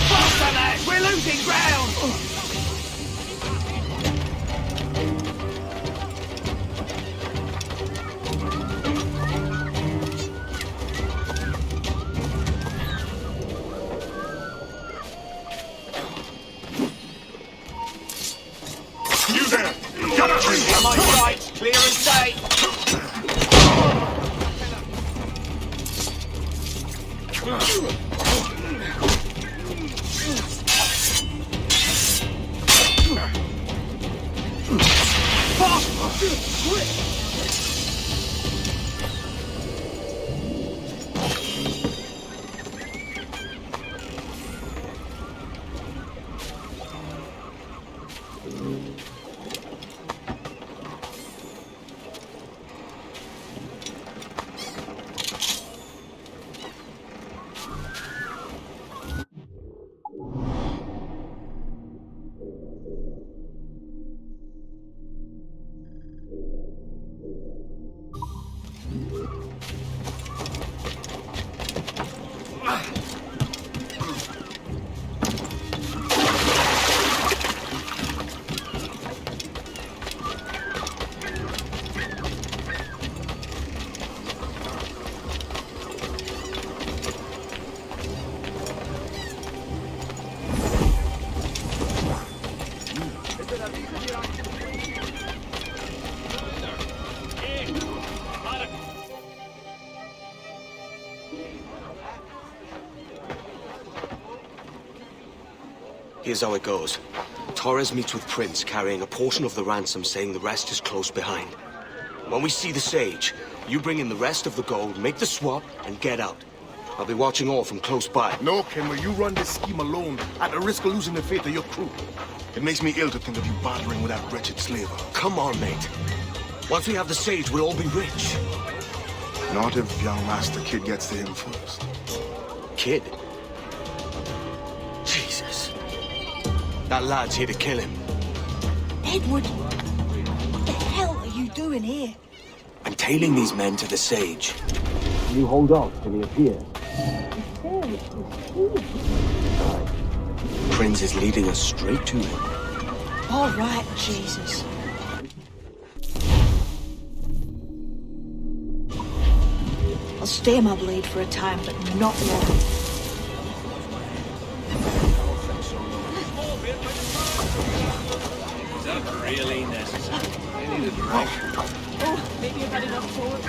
Faster, lads! We're losing ground! You there! Got a drink! On my sights, clear and safe! Here's how it goes. Torres meets with Prince, carrying a portion of the ransom, saying the rest is close behind. When we see the Sage, you bring in the rest of the gold, make the swap, and get out. I'll be watching all from close by. No, Kenway, you run this scheme alone, at the risk of losing the faith of your crew. It makes me ill to think of you bartering with that wretched slaver. Come on, mate. Once we have the Sage, we'll all be rich. Not if young Master Kid gets to him first. Kid? Jesus. That lad's here to kill him. Edward, what the hell are you doing here? I'm tailing these men to the Sage. You hold off till he appears. Prince is leading us straight to him. All right, Jesus. I'll stay my blade for a time, but not long. Is that really necessary? I need a drink. Oh, maybe I've had enough forward.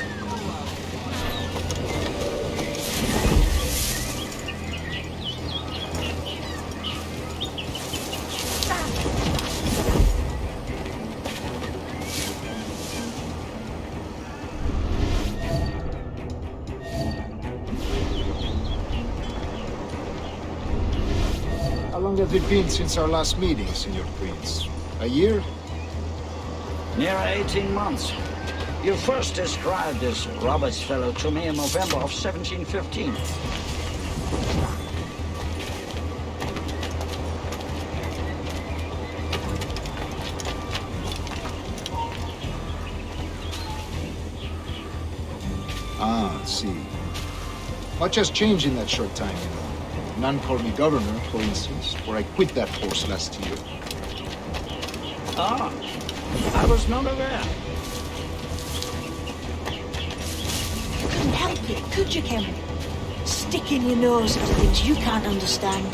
How long has it been since our last meeting, Senor Prince? A year? Near 18 months. You first described this Roberts fellow to me in November of 1715. Ah, see. Much has changed in that short time, you know. None called me governor, for instance, for I quit that force last year. Ah, I was not aware. You couldn't help it, could you, Cameron? Sticking your nose into things you can't understand.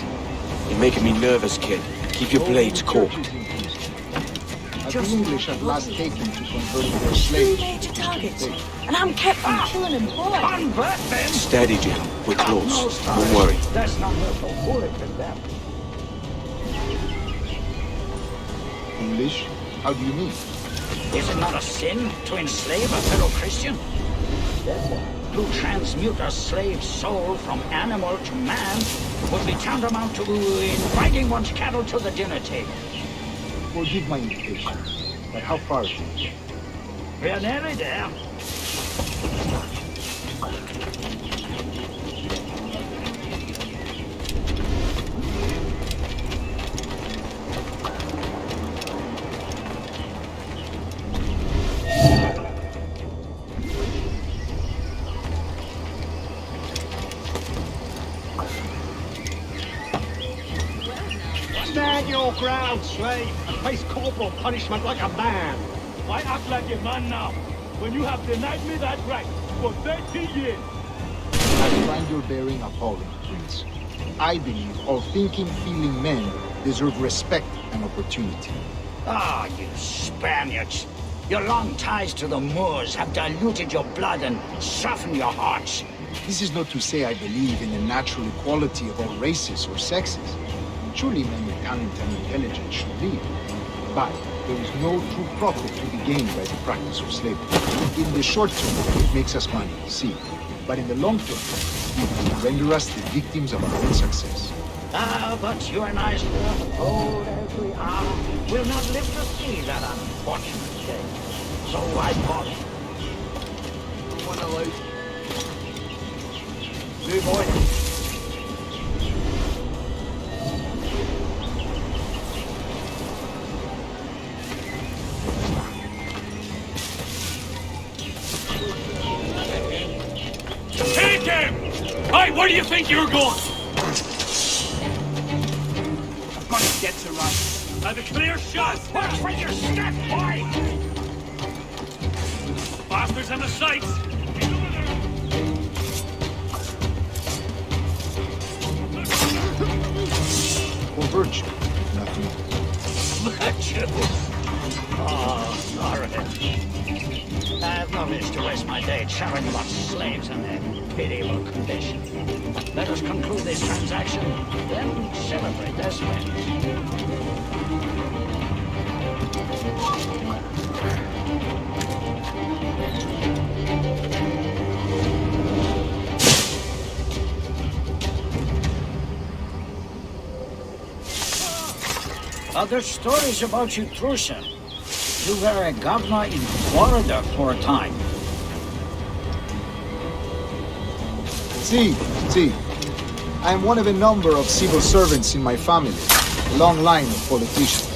You're making me nervous, kid. Keep your blades cool. The English at last taken to converting their Two slaves. major targets, and I'm kept from killing them all. Convert them! Steady, Jim. We're close. Don't worry. That's not worth a bullet with them. English? How do you mean? Is it not a sin to enslave a fellow Christian? To transmute a slave's soul from animal to man would be tantamount to inviting one's cattle to the dinner table. Forgive my impatience, but how far is it? We are nearly there. your ground, slave, and face corporal punishment like a man. Why act like a man now, when you have denied me that right for 30 years? I find your bearing appalling, Prince. I believe all thinking, feeling men deserve respect and opportunity. Ah, you Spaniards. Your long ties to the Moors have diluted your blood and softened your hearts. This is not to say I believe in the natural equality of all races or sexes. Surely men with talent and intelligence should lead. But there is no true profit to be gained by the practice of slavery. In the short term, it makes us money, see. But in the long term, it will render us the victims of our own success. Ah, but you and I, old as we are, will not live to see that unfortunate day. So I thought, New boy. Take him! Hey, where do you think you're going? I've got to get to right. Have a clear shot! watch where you step, boy! Bastards on the sights! For virtue, nothing else. Virtue! Oh, Norwich. I have no wish to waste my day chatting about slaves and their pitiable condition. Let us conclude this transaction, then celebrate their spend. Other stories about you, Trusa. You were a governor in Florida for a time. See. I am one of a number of civil servants in my family. A long line of politicians.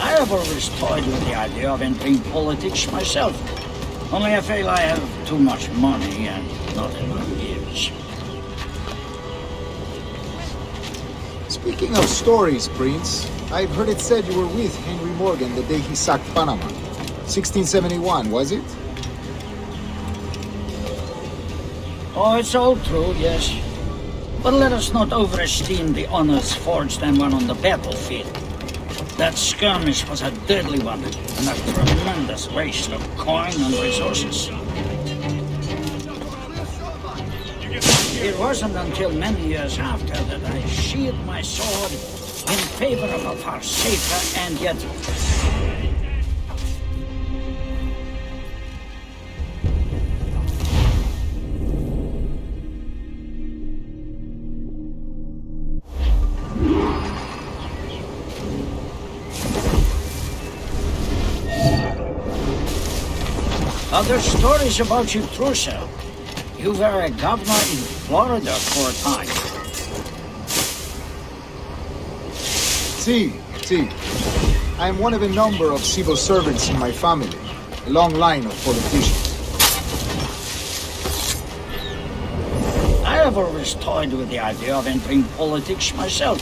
I have always toyed with the idea of entering politics myself. Only I feel I have too much money and not enough years. Speaking of stories, Prince, I've heard it said you were with Henry Morgan the day he sacked Panama. 1671, was it? Oh, it's all true, yes. But let us not overesteem the honors forged and won on the battlefield. That skirmish was a deadly one, and a tremendous waste of coin and resources. It wasn't until many years after that I sheathed my sword in favor of a far safer and yet... Other stories about you, Trusa. You were a governor in Florida for a time. See. I am one of a number of civil servants in my family. A long line of politicians. I have always toyed with the idea of entering politics myself.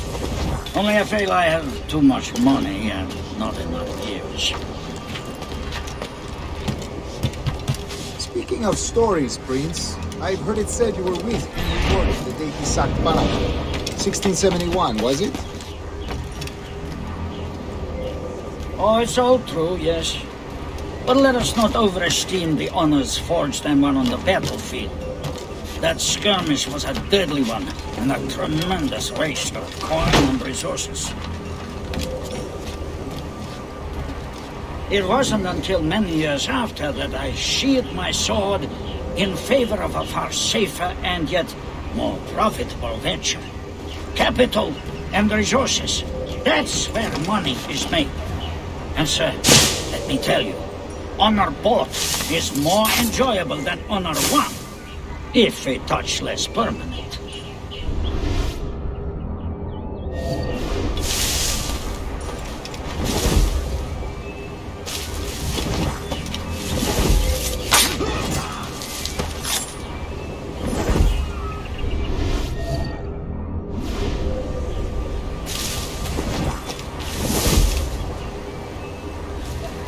Only I feel I have too much money and not enough years. Speaking of stories, Prince, I've heard it said you were with Henry Morgan the day he sacked Panama. 1671, was it? Oh, it's all true, yes. But let us not overesteem the honors forged and won on the battlefield. That skirmish was a deadly one, and a tremendous waste of coin and resources. It wasn't until many years after that I sheathed my sword in favor of a far safer and yet more profitable venture. Capital and resources. That's where money is made. And sir, let me tell you, honor bought is more enjoyable than honor won, if a touch less permanent.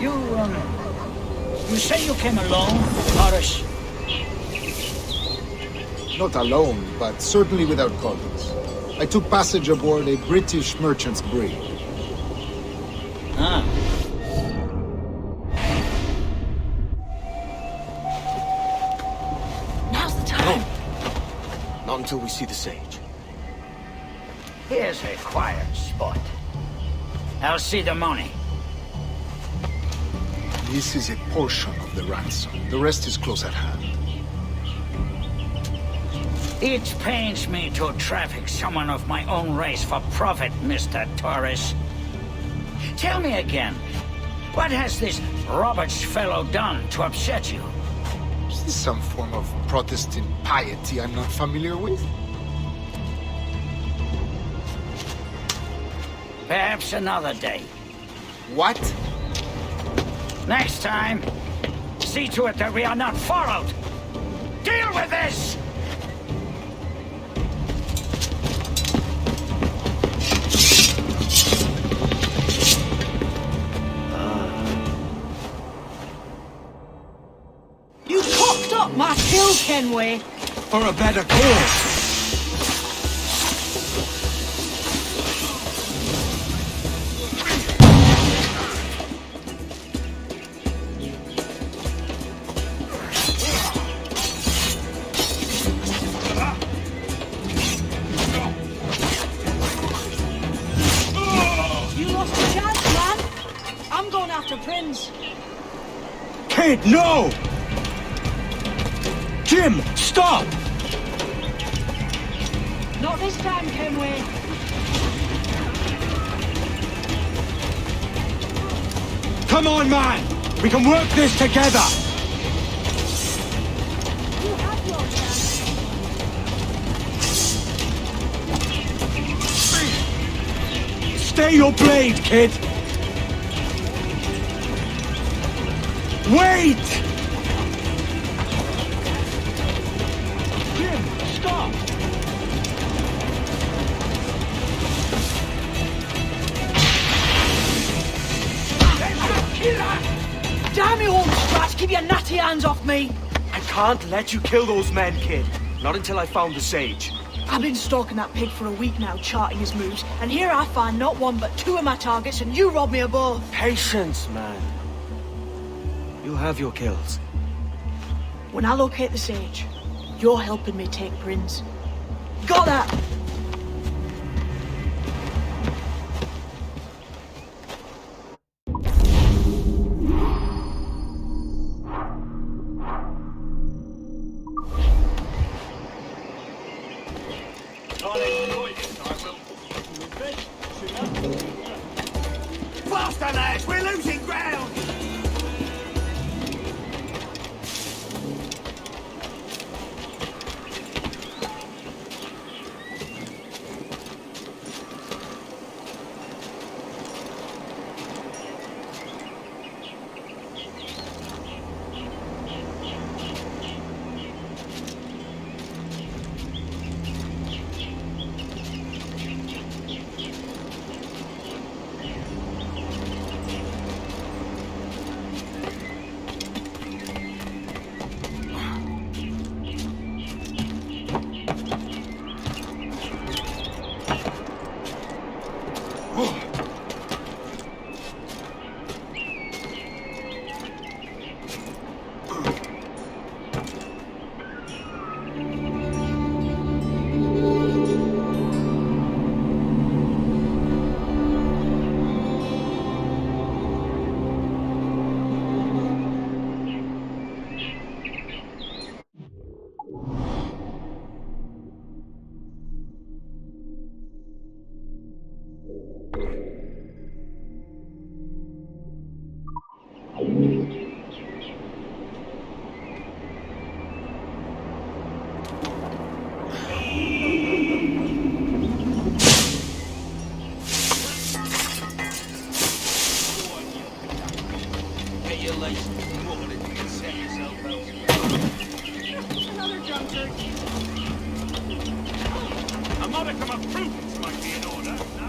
You say you came alone, Horace? Not alone, but certainly without colleagues. I took passage aboard a British merchant's brig. Ah. Now's the time. Not until we see the sage. Here's a quiet spot. I'll see the money. This is a portion of the ransom. The rest is close at hand. It pains me to traffic someone of my own race for profit, Mr. Torres. Tell me again, what has this Roberts fellow done to upset you? Is this some form of Protestant piety I'm not familiar with? Perhaps another day. What? Next time, see to it that we are not followed. Deal with this! You cocked up my kill, Kenway. For a better cause. You lost a chance, man. I'm going after Prince. Kid, no! Jim, stop! Not this time, Kenway. Come on, man! We can work this together! You have your chance. Stay your blade, kid! Wait! Jim, stop! Damn you, old sprat! Keep your natty hands off me! I can't let you kill those men, kid. Not until I found the sage. I've been stalking that pig for a week now, charting his moves, and here I find not one but two of my targets, and you rob me of both. Patience, man. You have your kills. When I locate the sage, you're helping me take Prince. Got that? Faster, lads! We're losing ground! A modicum of prudence might be in order, no?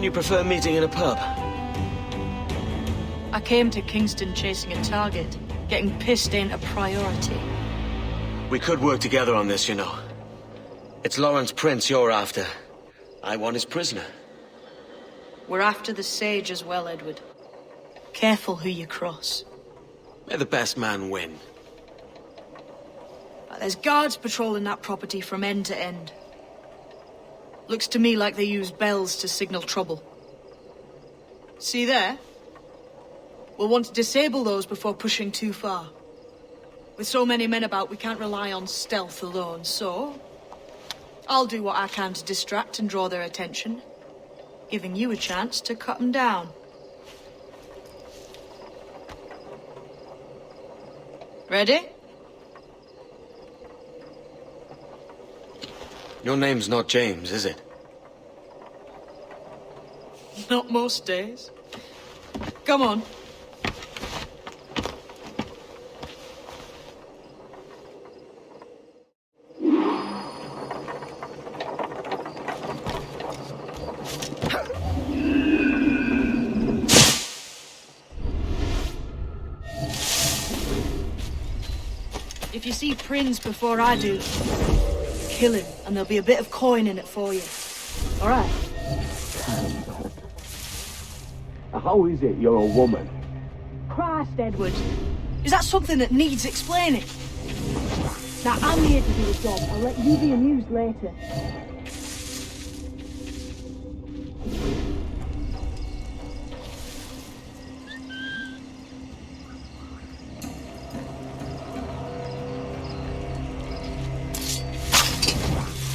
you prefer meeting in a pub? I came to Kingston chasing a target. Getting pissed ain't a priority. We could work together on this, you know. It's Lawrence Prince you're after. I want his prisoner. We're after the Sage as well, Edward. Careful who you cross. May the best man win. There's guards patrolling that property from end to end. Looks to me like they use bells to signal trouble. See there? We'll want to disable those before pushing too far. With so many men about, we can't rely on stealth alone, so... I'll do what I can to distract and draw their attention, giving you a chance to cut them down. Ready? Your name's not James, is it? Not most days. Come on. If you see Prince before I do, kill him, and there'll be a bit of coin in it for you. All right? How is it you're a woman? Christ, Edward. Is that something that needs explaining? Now, I'm here to do a job. I'll let you be amused later.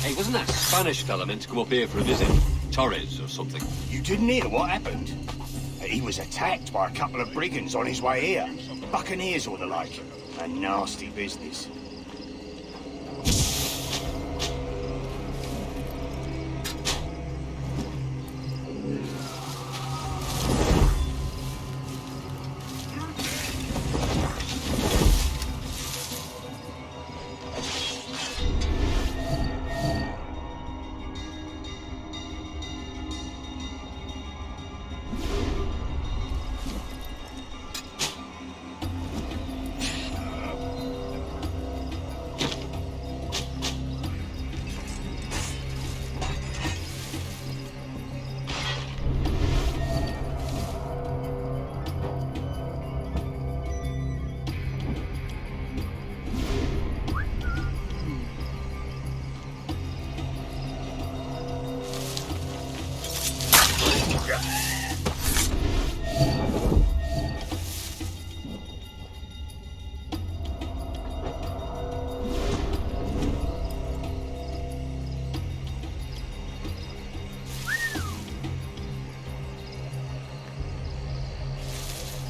Hey, wasn't that Spanish fella meant to come up here for a visit? Torres or something? You didn't hear what happened? He was attacked by a couple of brigands on his way here. Buccaneers or the like. A nasty business.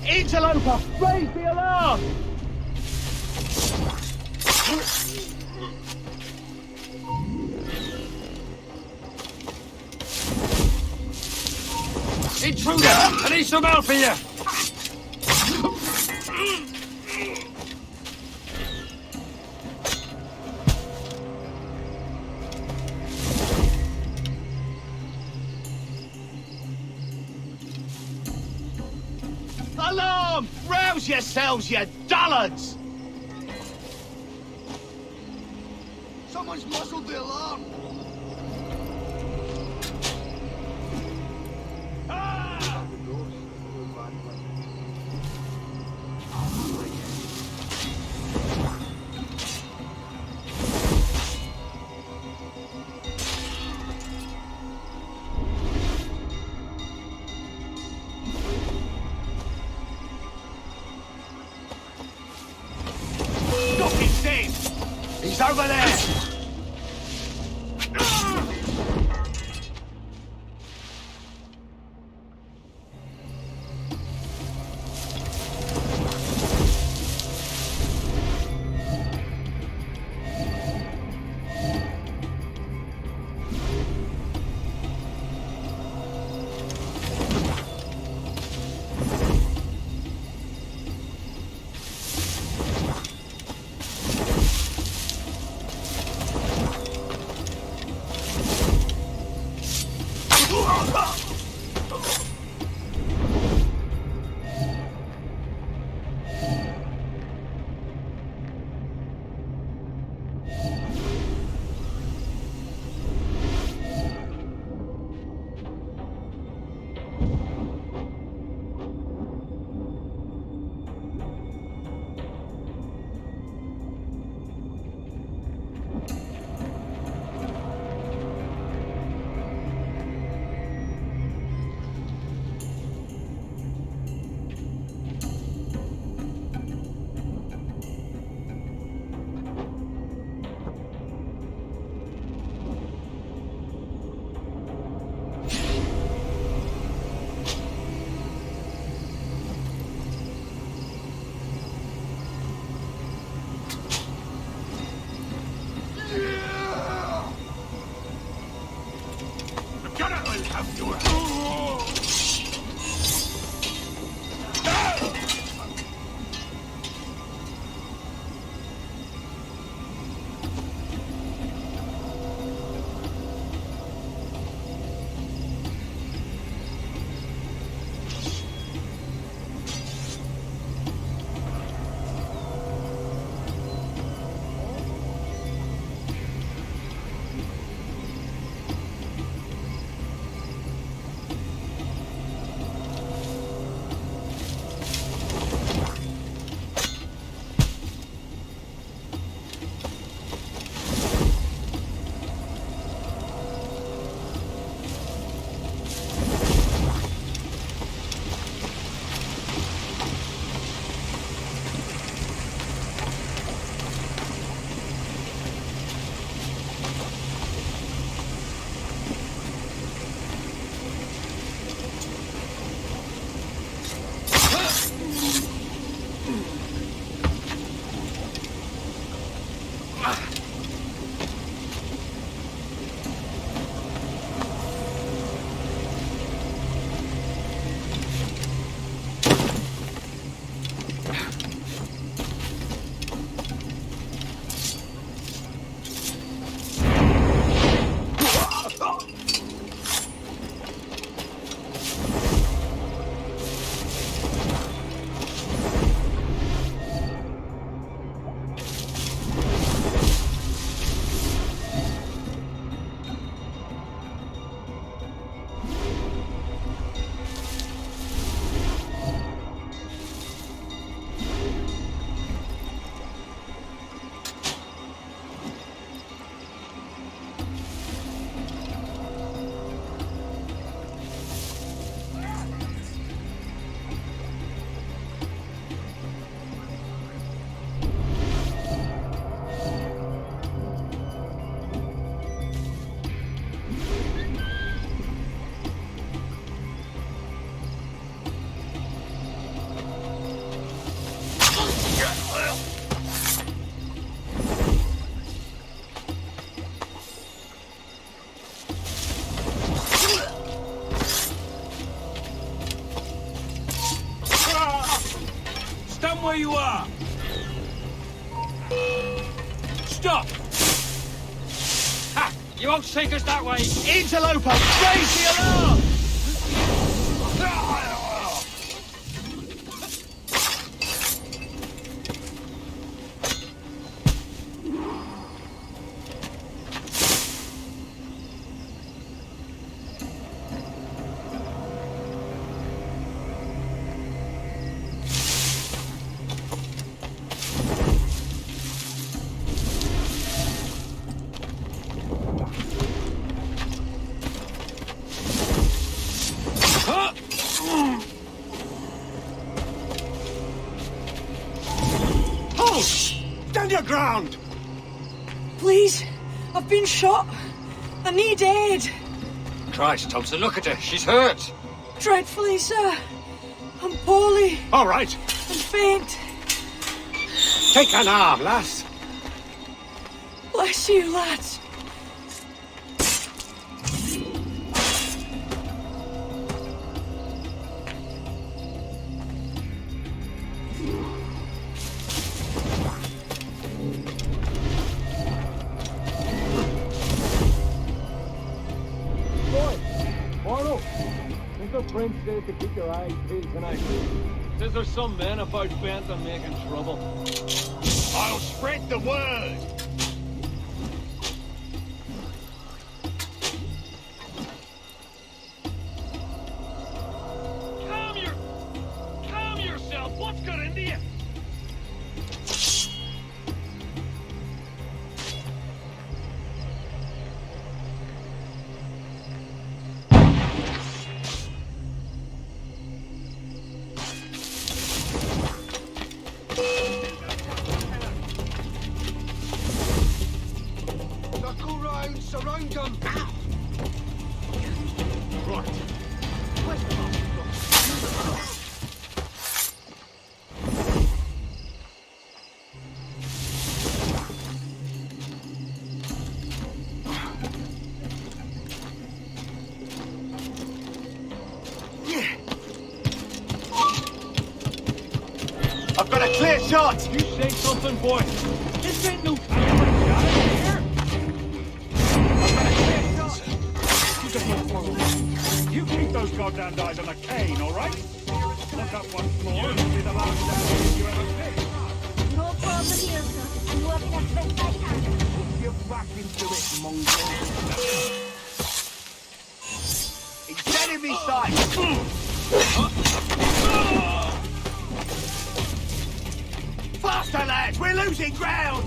Interloper! Raise the alarm! Intruder! I need some help here! Alarm! Rouse yourselves, you dullards! Someone's muzzled the alarm! Look, he's dead! He's over there! will have your where you are! Stop! Ha! You won't take us that way! Interloper, raise the alarm! Stand your ground! Please, I've been shot. I need aid. Christ, Thompson, look at her. She's hurt. Dreadfully, sir. I'm poorly. All right. I'm faint. Take an arm, lass. Bless you, lads. Prince said to keep your eyes peeled tonight. Says there's some men about bent on making trouble. I'll spread the word! Calm yourself! What's got into you? Got a clear shot! You say something, boy. This ain't no time for a shot here. I've got a clear shot! You just look forward. You keep those goddamn guys on the cane, all right? Look up once more and see the last damage you ever did. No problem here, sir. I'm working as best I can. Put your back into it, mongrel. It's enemy sight! Faster, lads! We're losing ground!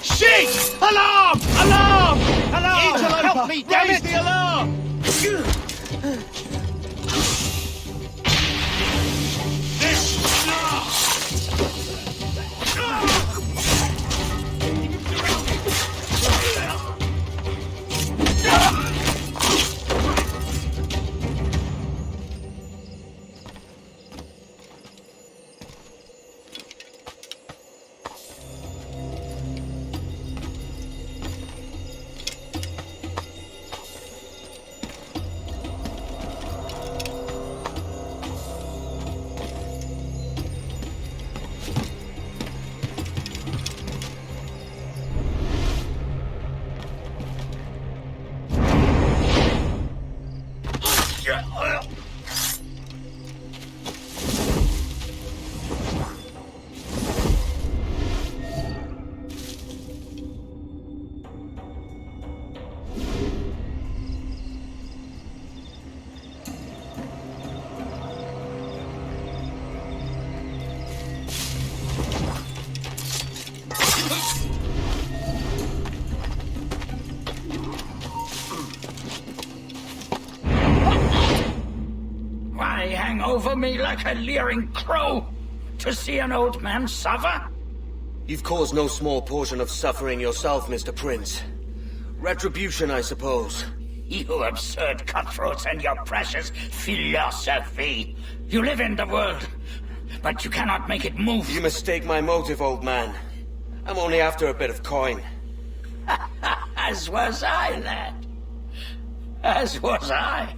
Shit! Alarm! Alarm! Alarm! Interloper! Help me, damn it! The alarm! Hang over me like a leering crow to see an old man suffer? You've caused no small portion of suffering yourself, Mr. Prince. Retribution, I suppose. You absurd cutthroats and your precious philosophy. You live in the world, but you cannot make it move. You mistake my motive, old man. I'm only after a bit of coin. As was I, lad. As was I.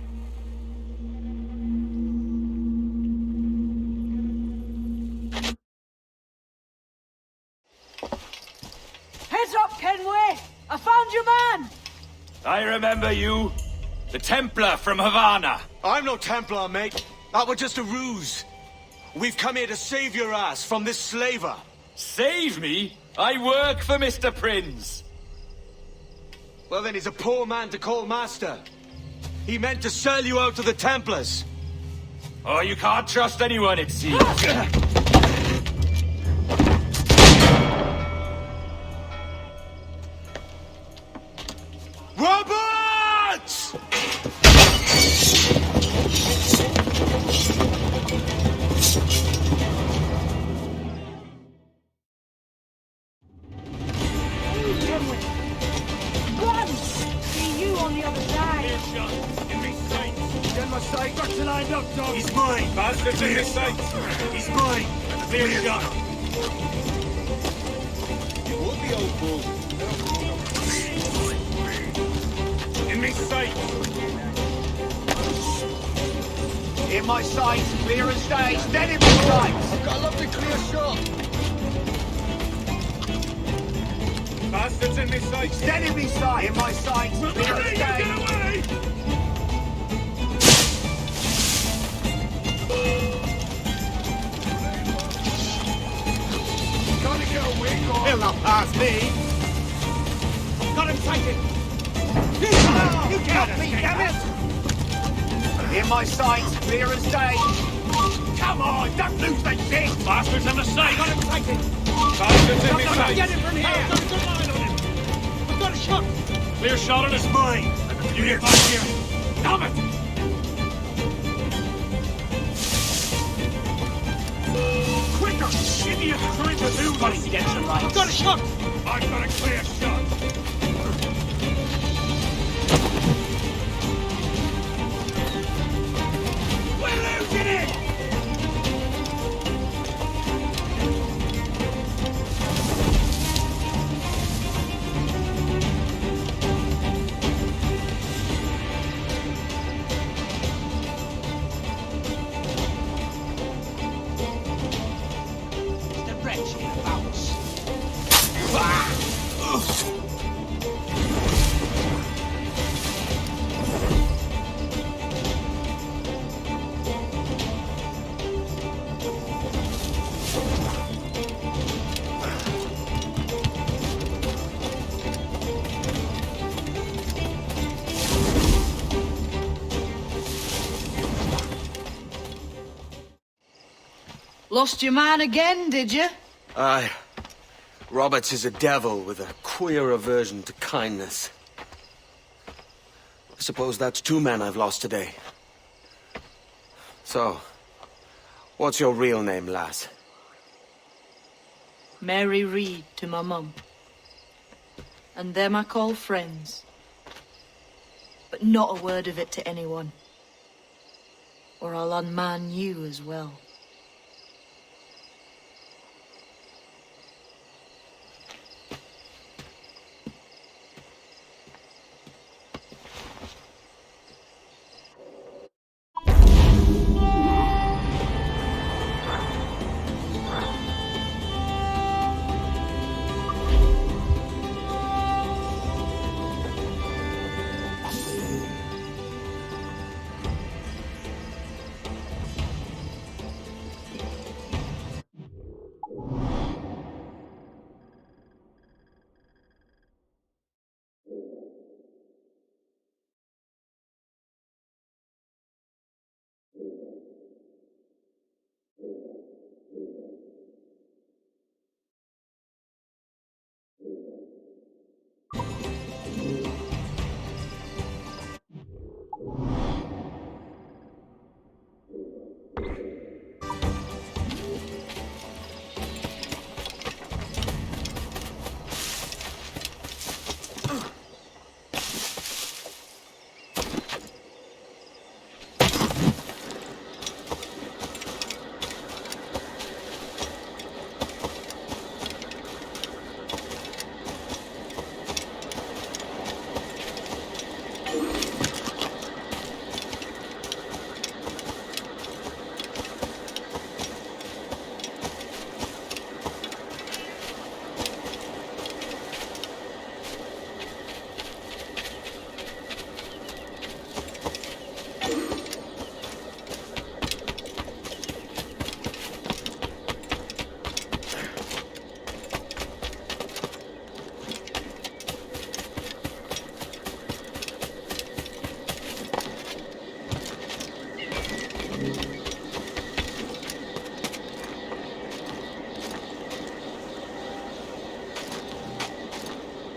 Heads up, Kenway! I found your man! I remember you. The Templar from Havana. I'm no Templar, mate. That was just a ruse. We've come here to save your ass from this slaver. Save me? I work for Mr. Prince. Well, then he's a poor man to call master. He meant to sell you out to the Templars. Oh, you can't trust anyone, it seems. Roberts! Run! See you on the other side. Give me sight. Get my sight. Got to line up, dog. He's mine. Bastards in his sights. He's mine. Clear shot. You would be old bull. In me sight. In my sights, clear as day. Dead in my sights. I've got a lovely clear shot. Bastards in me sights. Dead in me sight. In my sights, clear as day. Gotta get away, God. He'll not pass me. Got him sighted. You can't me, damn it! In my sights, clear as day. Come on, don't lose that shit! Bastards in the sight. Got him sighted. Bastards in me Get sights. him from here. I've got a good line on him. We've got a shot. Clear shot on his mine. You get back here. Damn it! Quicker! Idiot's trying to do this. I've got a shot. I've got a clear shot. We're losing it! The wretch hereabouts. Lost your man again, did you? Aye. Roberts is a devil with a queer aversion to kindness. I suppose that's 2 men I've lost today. So, what's your real name, lass? Mary Reed to my mum. And them I call friends. But not a word of it to anyone. Or I'll unman you as well.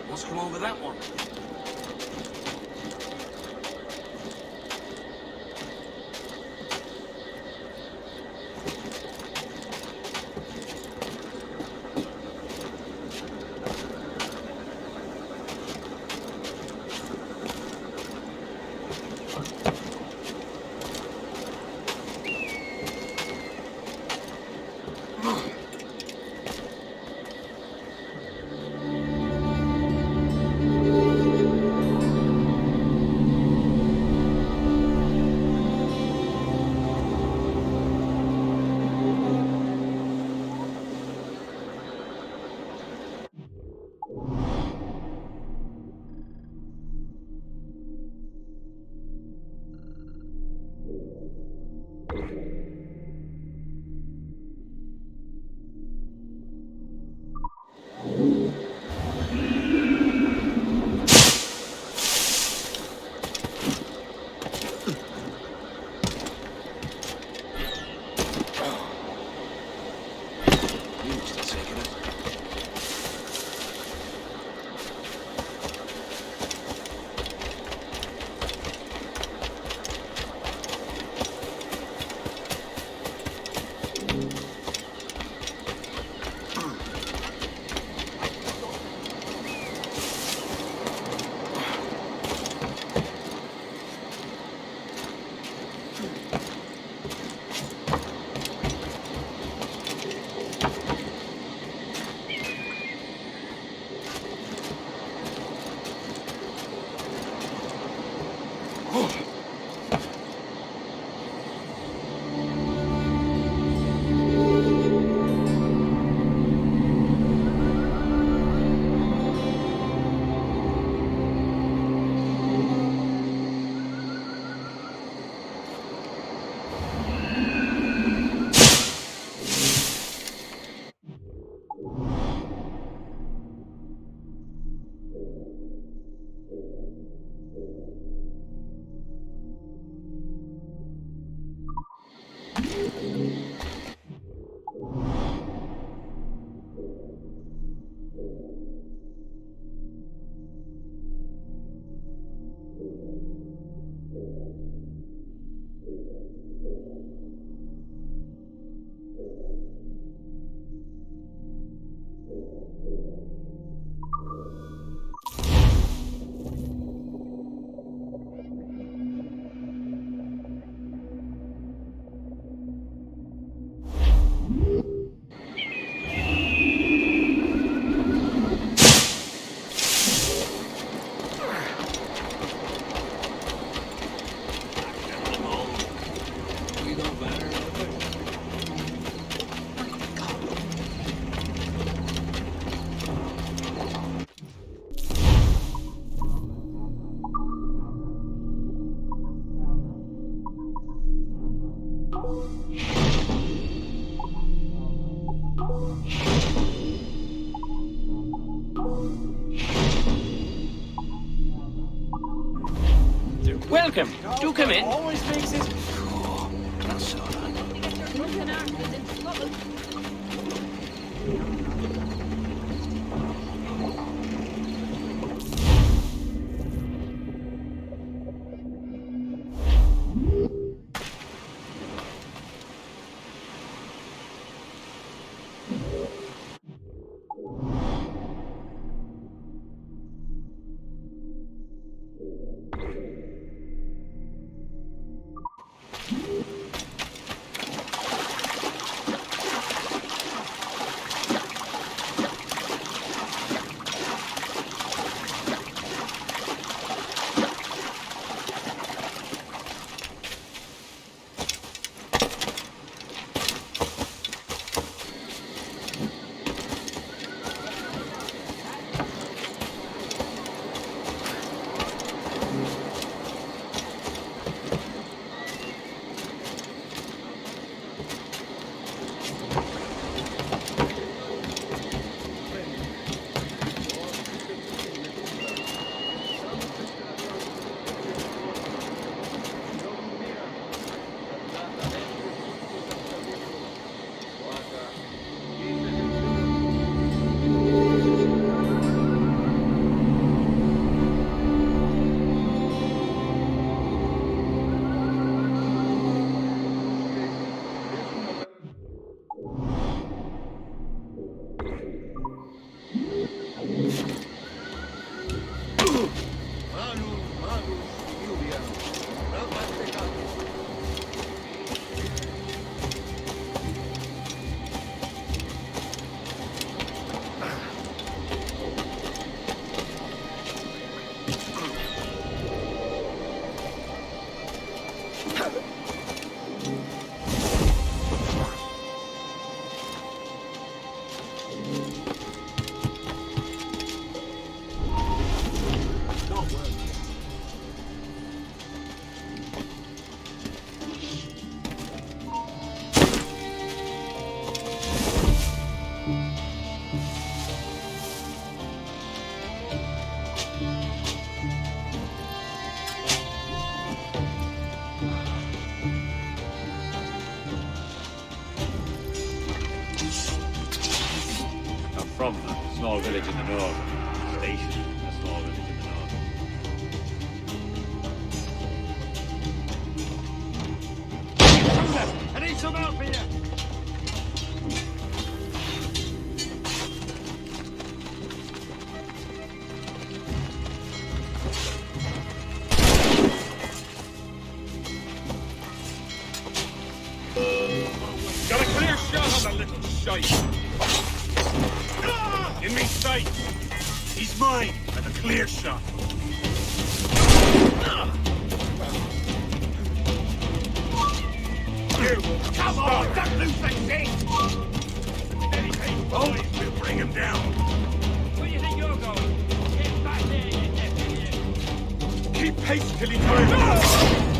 What's come over that one? Welcome. Do come in. Always makes his... That's all right. From a small village in the north. Station in a small village in the north. I need some help here! Got a clear shot on the little shite! In me sight! He's mine! And a clear shot! You! Come on! Don't lose the thing! Steady, boys! We'll bring him down! Where do you think you're going? Get back there, you deputy! Keep pace till he turns!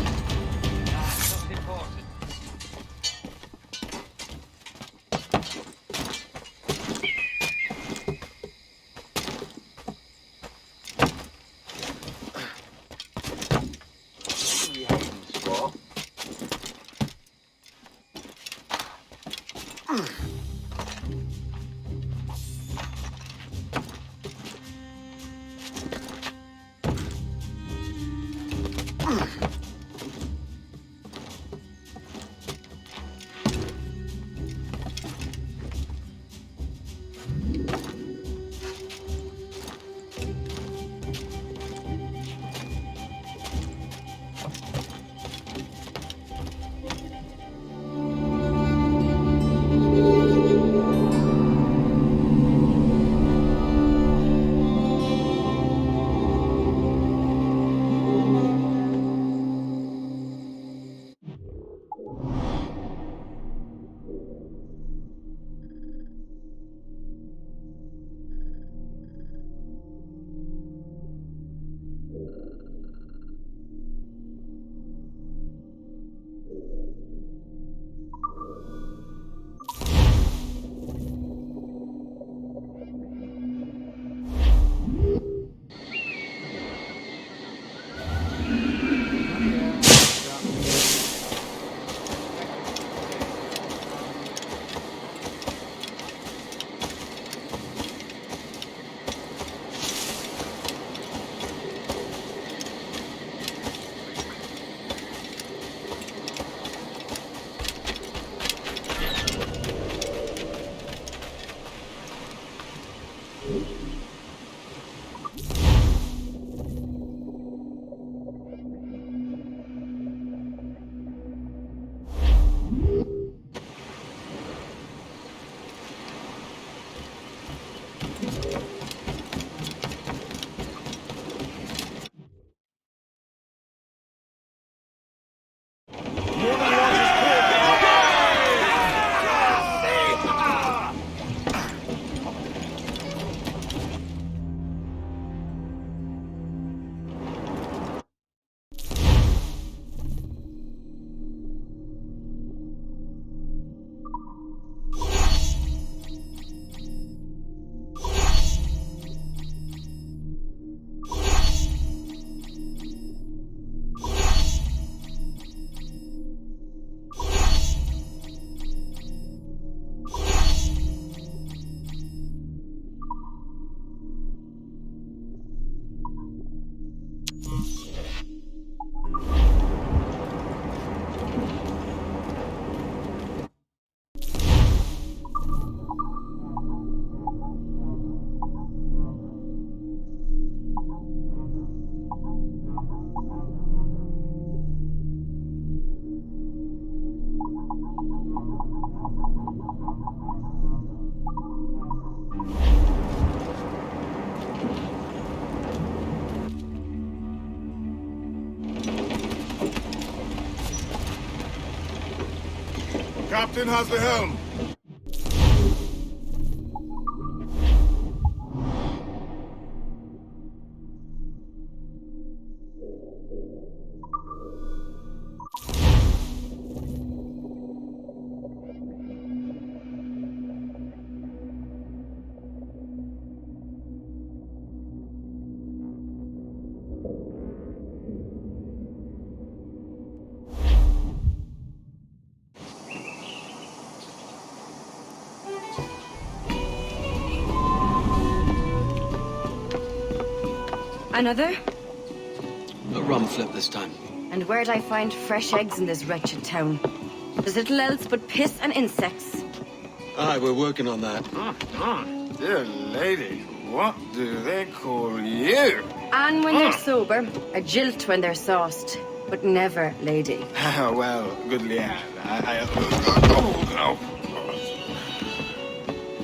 Captain has the helm. Another? A rum flip this time. And where'd I find fresh eggs in this wretched town? There's little else but piss and insects. Aye, we're working on that. Dear lady, what do they call you? And when they're sober, a jilt when they're sauced, but never lady. Well, good Leanne.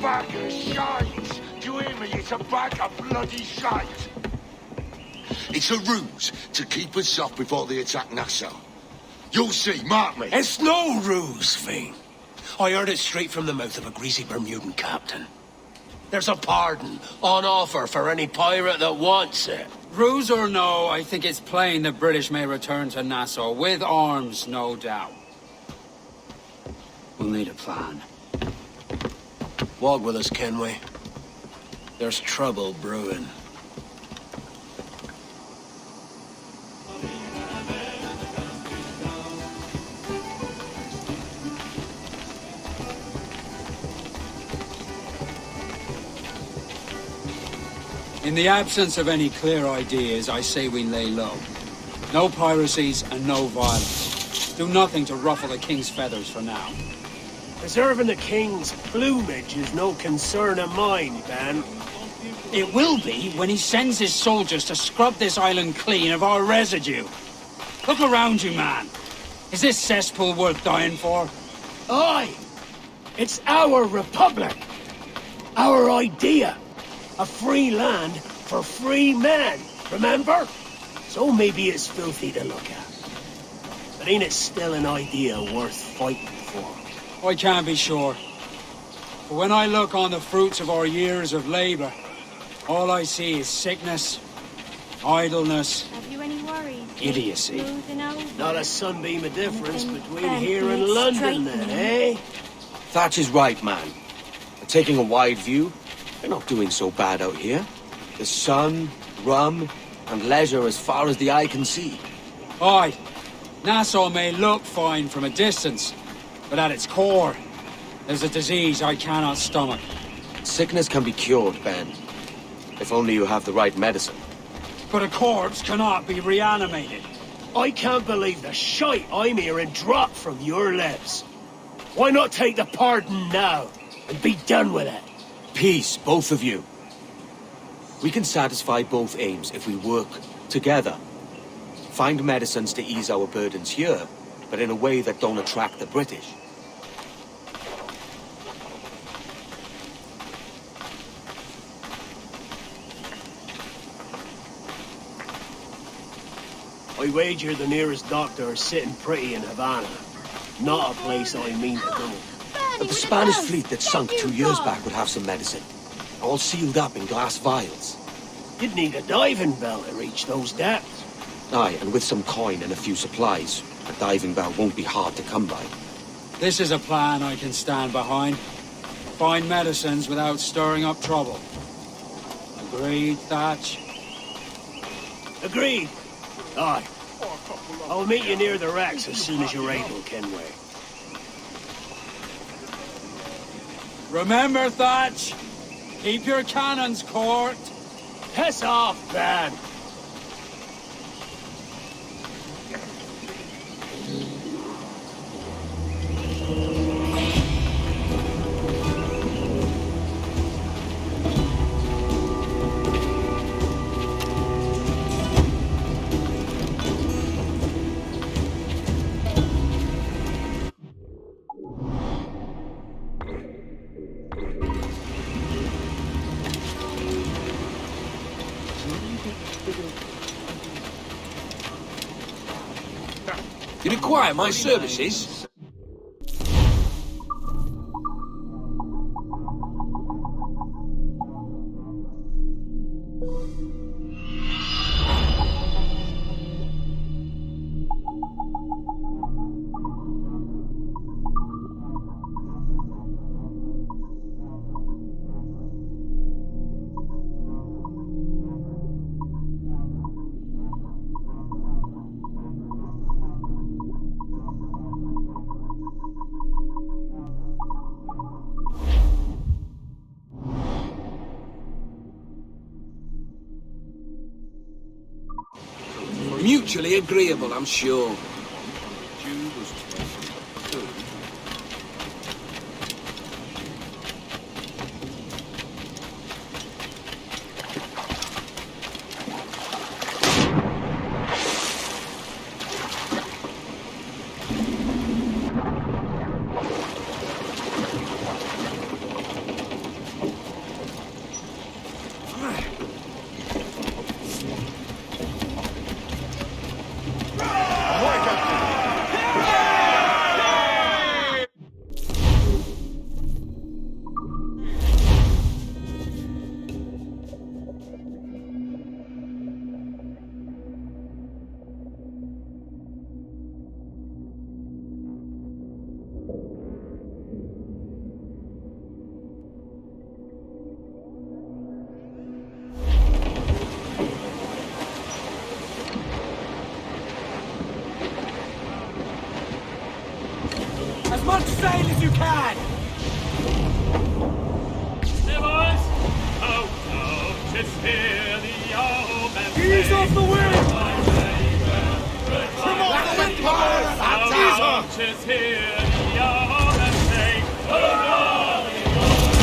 Bag of shite! Do you hear me? It's a bag of bloody shite! It's a ruse to keep us off before they attack Nassau. You'll see, mark me. It's no ruse, Fiend. I heard it straight from the mouth of a greasy Bermudan captain. There's a pardon on offer for any pirate that wants it. Ruse or no, I think it's plain the British may return to Nassau, with arms, no doubt. We'll need a plan. Walk with us, Kenway. There's trouble brewing. In the absence of any clear ideas, I say we lay low. No piracies and no violence. Do nothing to ruffle the king's feathers for now. Preserving the king's plumage is no concern of mine, Ben. It will be when he sends his soldiers to scrub this island clean of our residue. Look around you, man. Is this cesspool worth dying for? Aye! It's our republic! Our idea! A free land for free men, remember? So maybe it's filthy to look at. But ain't it still an idea worth fighting for? I can't be sure. But when I look on the fruits of our years of labor, all I see is sickness, idleness, Have you any worries? idiocy. Not a sunbeam of difference between here and London then, eh? Thatch is right, man. Taking a wide view, they're not doing so bad out here. The sun, rum, and leisure as far as the eye can see. Aye, Nassau may look fine from a distance, but at its core, there's a disease I cannot stomach. Sickness can be cured, Ben. If only you have the right medicine. But a corpse cannot be reanimated. I can't believe the shite I'm hearing drop from your lips. Why not take the pardon now and be done with it? Peace, both of you. We can satisfy both aims if we work together. Find medicines to ease our burdens here, but in a way that don't attract the British. I wager the nearest doctor is sitting pretty in Havana. Not a place I mean to go. But the Spanish fleet that sunk 2 years back would have some medicine. All sealed up in glass vials. You'd need a diving bell to reach those depths. Aye, and with some coin and a few supplies, a diving bell won't be hard to come by. This is a plan I can stand behind. Find medicines without stirring up trouble. Agreed, Thatch? Agreed. Aye. I'll meet you near the wrecks as soon as you're able, Kenway. Remember, Thatch, keep your cannons corked. Piss off, Ben. You require my services? Mutually agreeable, I'm sure. As much sail as you can! Hey, boys! Oh, no, just hear the old man Ease say, off the wind! Come on, just hear the old man say,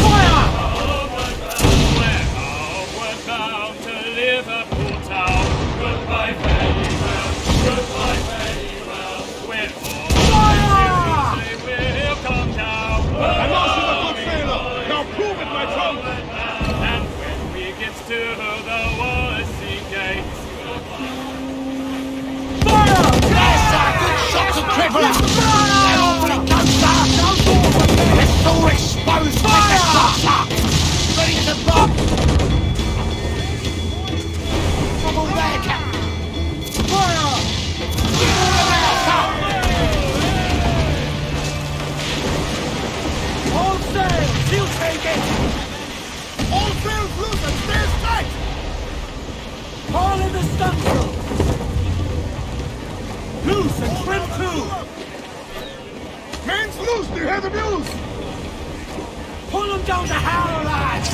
Fire! We're homeward bound to Liverpool town. Goodbye, fare ye well. Goodbye, fare ye well. We're we'll come down. I'm also a good sailor. Now prove it, my trunk. And when we get to the Wallasey gates, Fire! Yes, sir! Good shots of crippler! They're awfully close, sir! Let's all expose the saucer! Ready to bomb! Trouble there, Captain! Fire! All sail! You take it! All sails loose and stay tight! Haul in the stunsail! Loose and trim too! Main's loose, do you hear the news? Pull them down to Harrow, lads!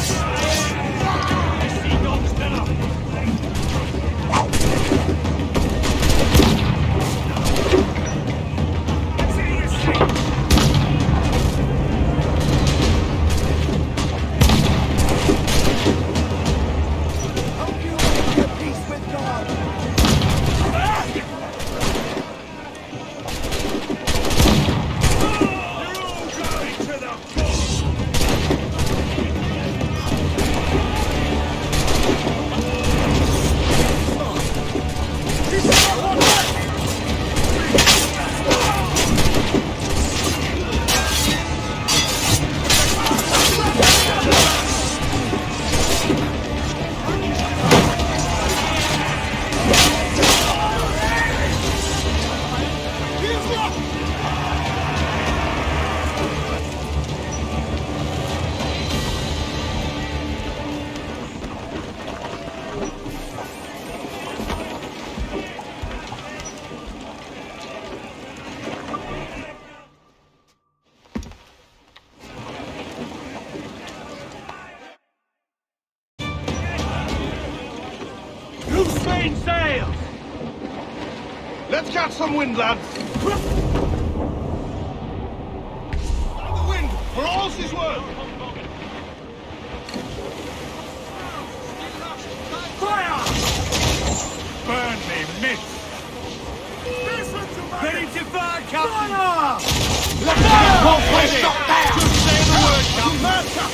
loose main sails! Let's catch some wind, lads. The wind, for all she's worth. Fire! Burn me, miss! Ready to fire, Captain! Fire! Let's get one place shot there! Just say the word, Captain!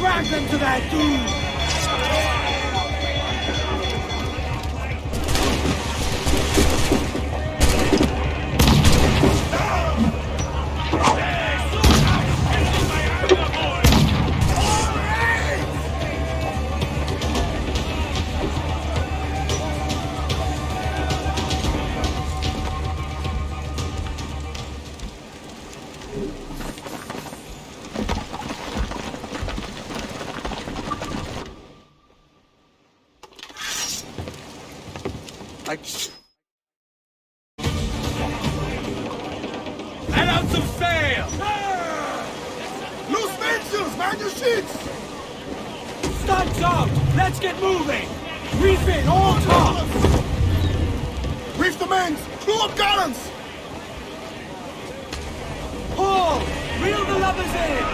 Drag them to their doom! Let out some sail! Loose mainsails, man your sheets! Stunts out! Let's get moving! Reef it, all top! Reef the mains! Crew up gallants! Pull! Reel the lubbers in!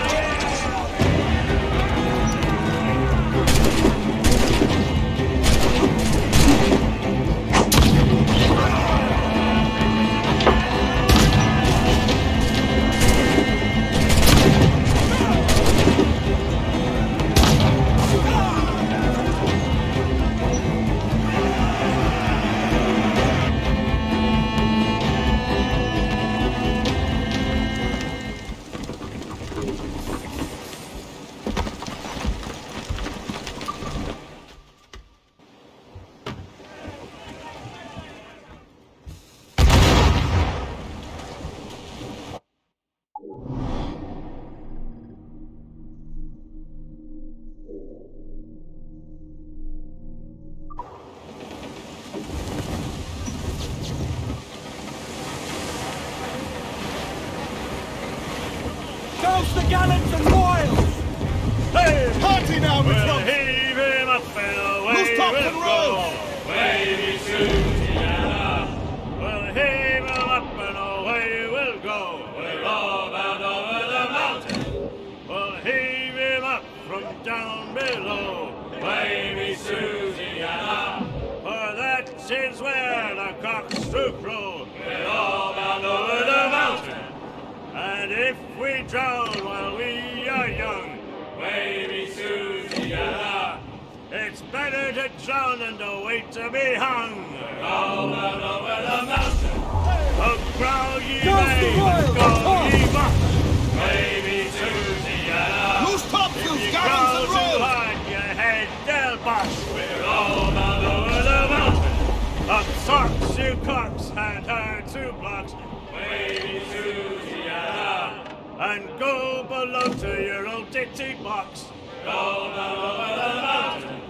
Douse the gallants and royals! Hey! Party now, We'll Mitchell! heave him up and away Loose tops and we'll royals! go. Wavy Susiana. We'll heave him up and away we'll go. We're all bound over the mountain. We'll heave him up from down below. Wavy Susiana. For that is where the cocks do crow. We're all bound over the mountain. And if we drown while we are young, wavy Susiana, it's better to drown than to wait to be hung. We're all bound over the mountain. Oh, growl ye may, go ye must, wavy Susiana. Loose tops, If loose you gallants growl and too royals! hard, your head they'll bust. We're all bound over the mountain. Up socks, you cocks, and her 2 blocks, wavy Susiana. And go below to your old ditty box. Go down over the mountain.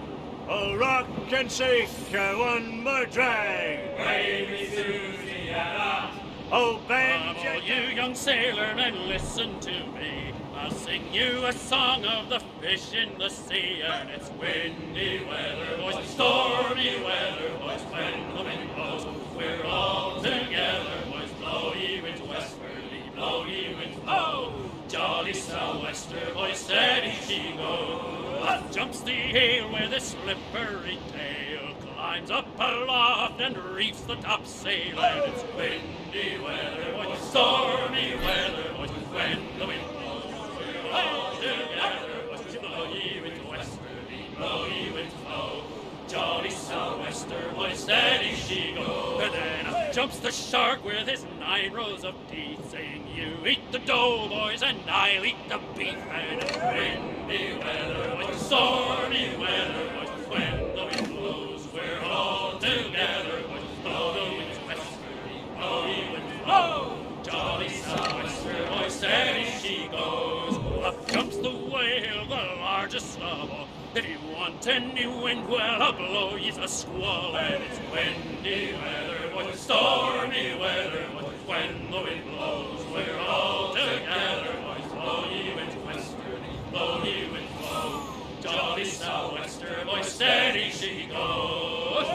Oh, rock and shake one more drag. Wavy Susiana. Oh, bend Come, all you young sailormen, listen to me. I'll sing you a song of the fish in the sea. And it's windy weather, boys, stormy weather, boys, when the wind blows. We're all together, boys, blow ye winds westwardly, blow ye winds blow. Jolly sou'wester, boys, steady she goes. Up jumps the ale with his slippery tail, climbs up aloft and reefs the topsail. And it's windy weather, boys, stormy weather, boys, when the wind blows. We're all together, boys, blow ye winds westwardly, blow ye winds blow. Jolly sou'wester, boys, steady she goes. And then up jumps the shark with his 9 rows of teeth, saying, you eat the dough, boys, and I'll eat the beef. And it's windy weather, boys, stormy weather, boys, when the wind blows. We're all together, boys, blow the winds westwardly, blow ye winds blow. Jolly sou'wester, boys, steady she goes. Up jumps the whale, the largest of all. If you want any wind, well, I'll blow ye a squall. And it's windy weather, boys, stormy weather, boys, when the wind blows. We're all together, boys, blow ye winds westwardly, blow ye winds blow. Jolly sou'wester, boys, steady she goes.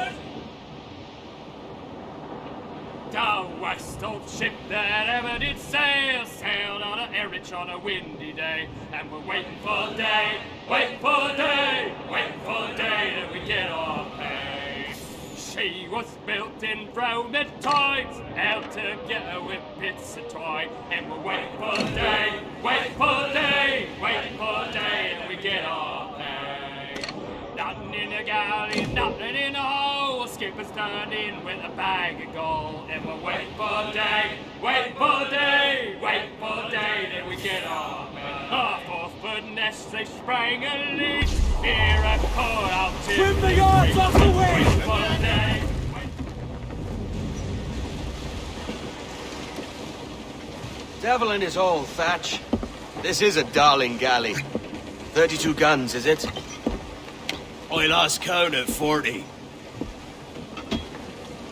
The west old ship that ever did sail sailed on a Erich on a windy day, and we're waiting for day, waiting for day, waiting for day that we get our pay. She was built in Roman times, held together with bits of twine, and we're waiting for day, waiting for day, waiting for day that we get our pay. Nothing in a galley, nothing in a hole. Skipper's turned in with a bag of gold, and we're waiting for day, waiting for day, waiting for day, then we get our pay. Our 4-foot nest, they sprang a leak. Here at port, out to Trim the yards off the wind! Waiting for day. Devil in his hole, Thatch. This is a darling galley. 32 guns, is it? I lost count at 40.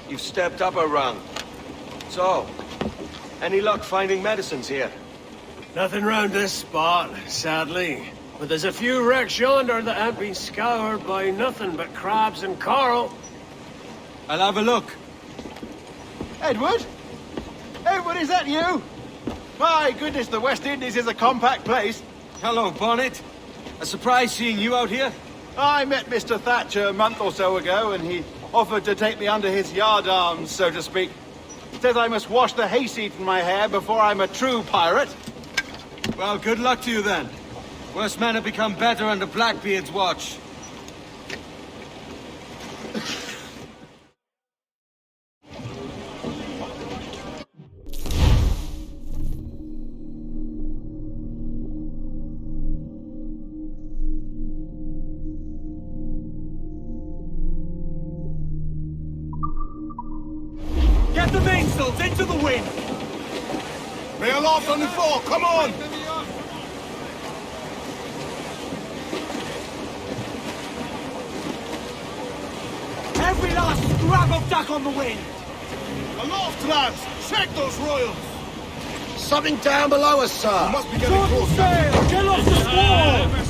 You've stepped up a rung. So, any luck finding medicines here? Nothing round this spot, sadly. But there's a few wrecks yonder that ain't been scoured by nothing but crabs and coral. I'll have a look. Edward? Edward, is that you? My goodness, the West Indies is a compact place. Hello, Bonnet. A surprise seeing you out here. I met Mr. Thatcher a month or so ago, and he offered to take me under his yardarms, so to speak. Says I must wash the hayseed from my hair before I'm a true pirate. Well, good luck to you then. Worst men have become better under Blackbeard's watch. Get the mainsails into the wind! Lay aloft on the fore, come on! Every last scrap of duck on the wind! Aloft, lads! Check those royals! Something down below us, sir. We must be getting close. Get off the squall!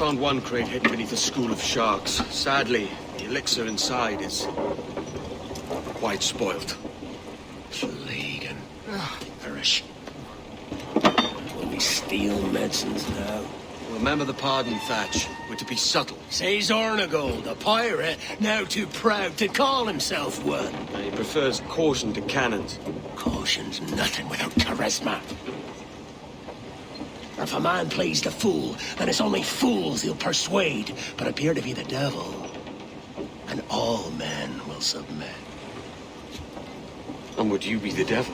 found one crate hidden beneath a school of sharks. Sadly, the elixir inside is quite spoilt. Bleeding. Perish. Will we steal medicines now? Remember the pardon, Thatch. We're to be subtle. Says Ornagold, a pirate, now too proud to call himself one. He prefers caution to cannons. Caution's nothing without charisma. If a man plays the fool, then it's only fools he'll persuade, but appear to be the devil. And all men will submit. And would you be the devil?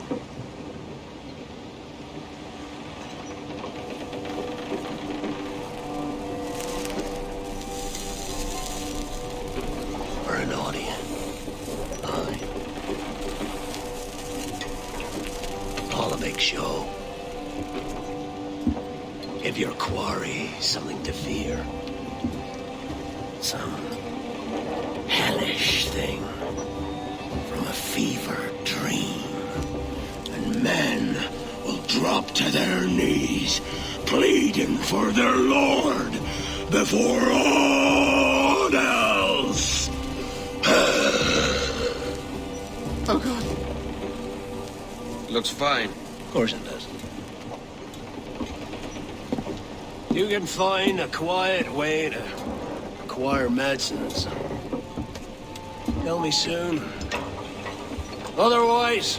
Or an audience. Aye. All a big show. Give your quarry something to fear. Some hellish thing from a fever dream. And men will drop to their knees, pleading for their lord before all else. Oh, God. Looks fine. Of course it does. You can find a quiet way to acquire medicines. Tell me soon. Otherwise,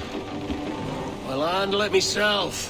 I'll handle it myself.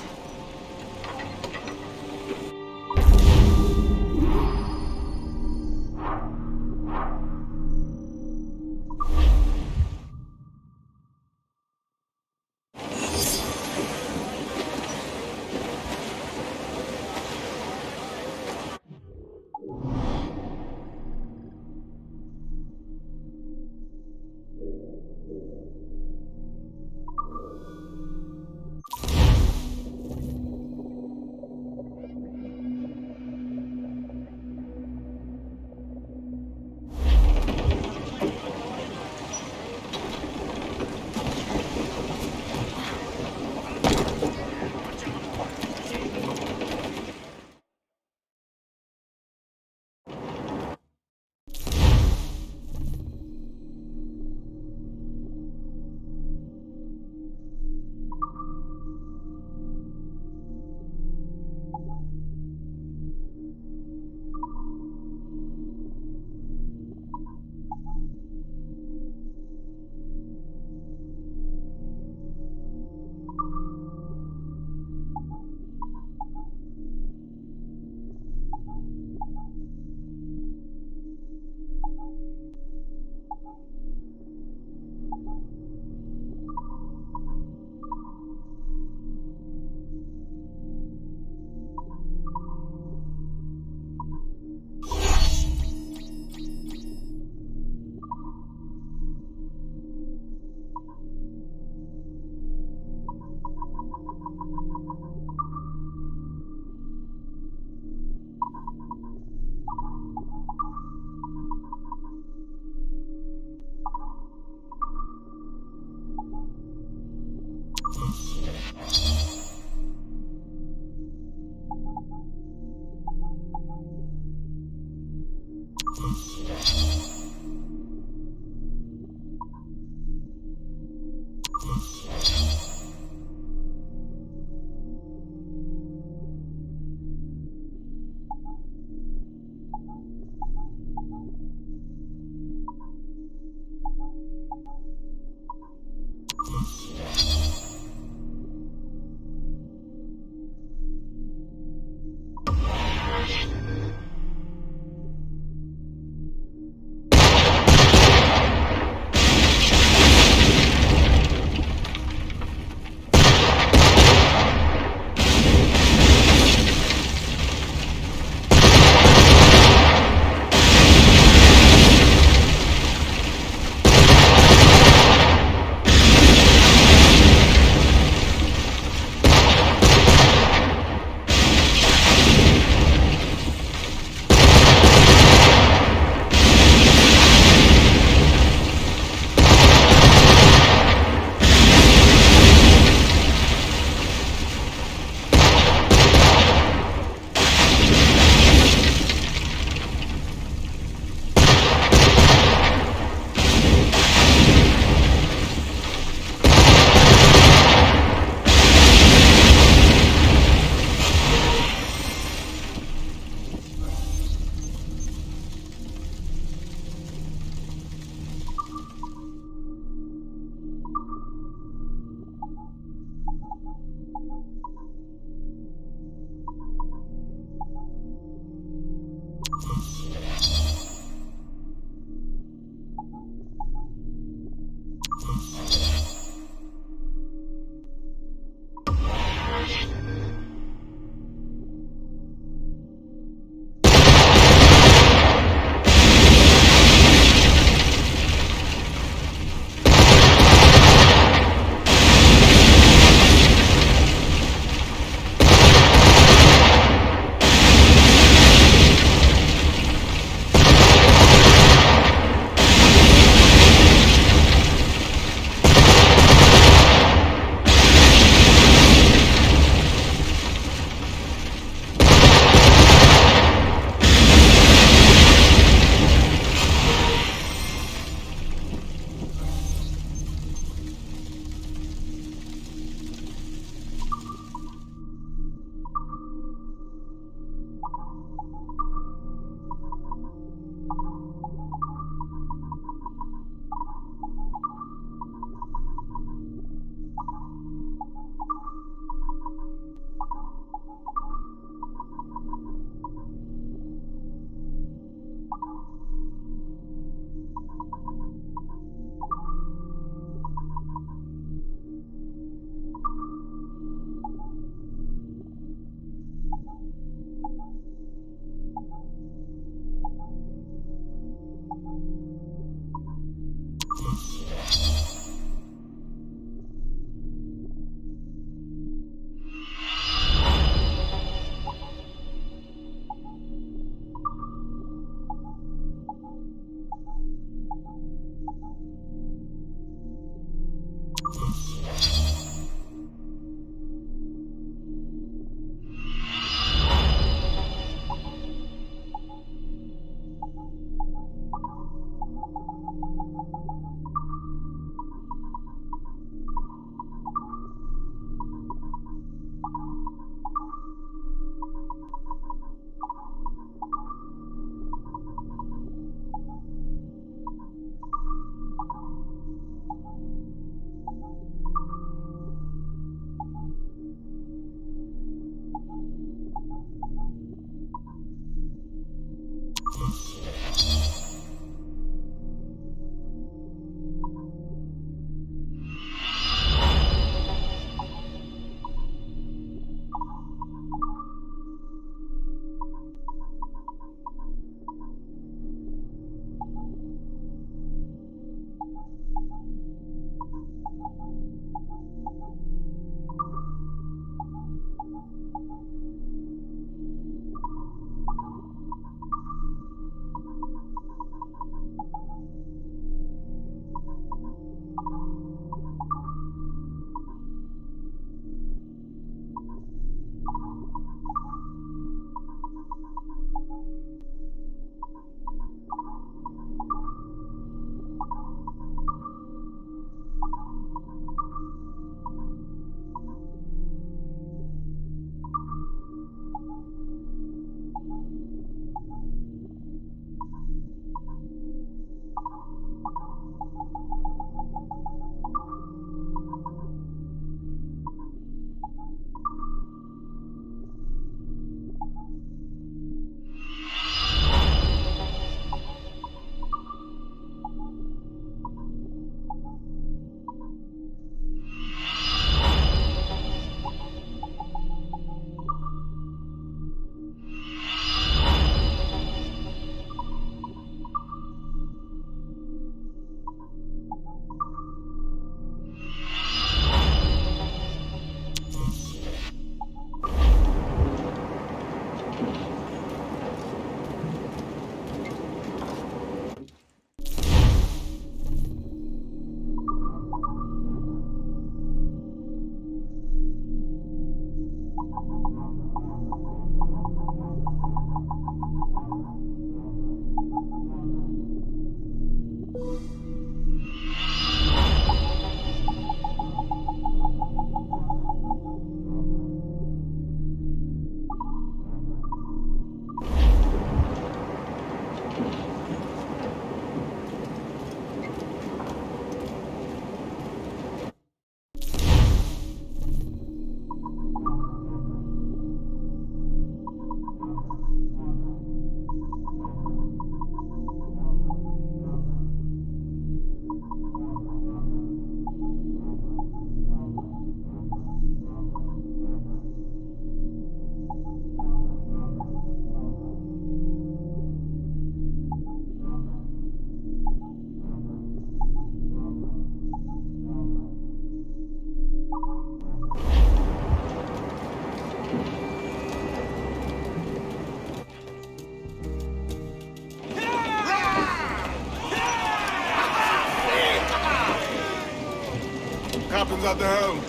Captain's at the helm.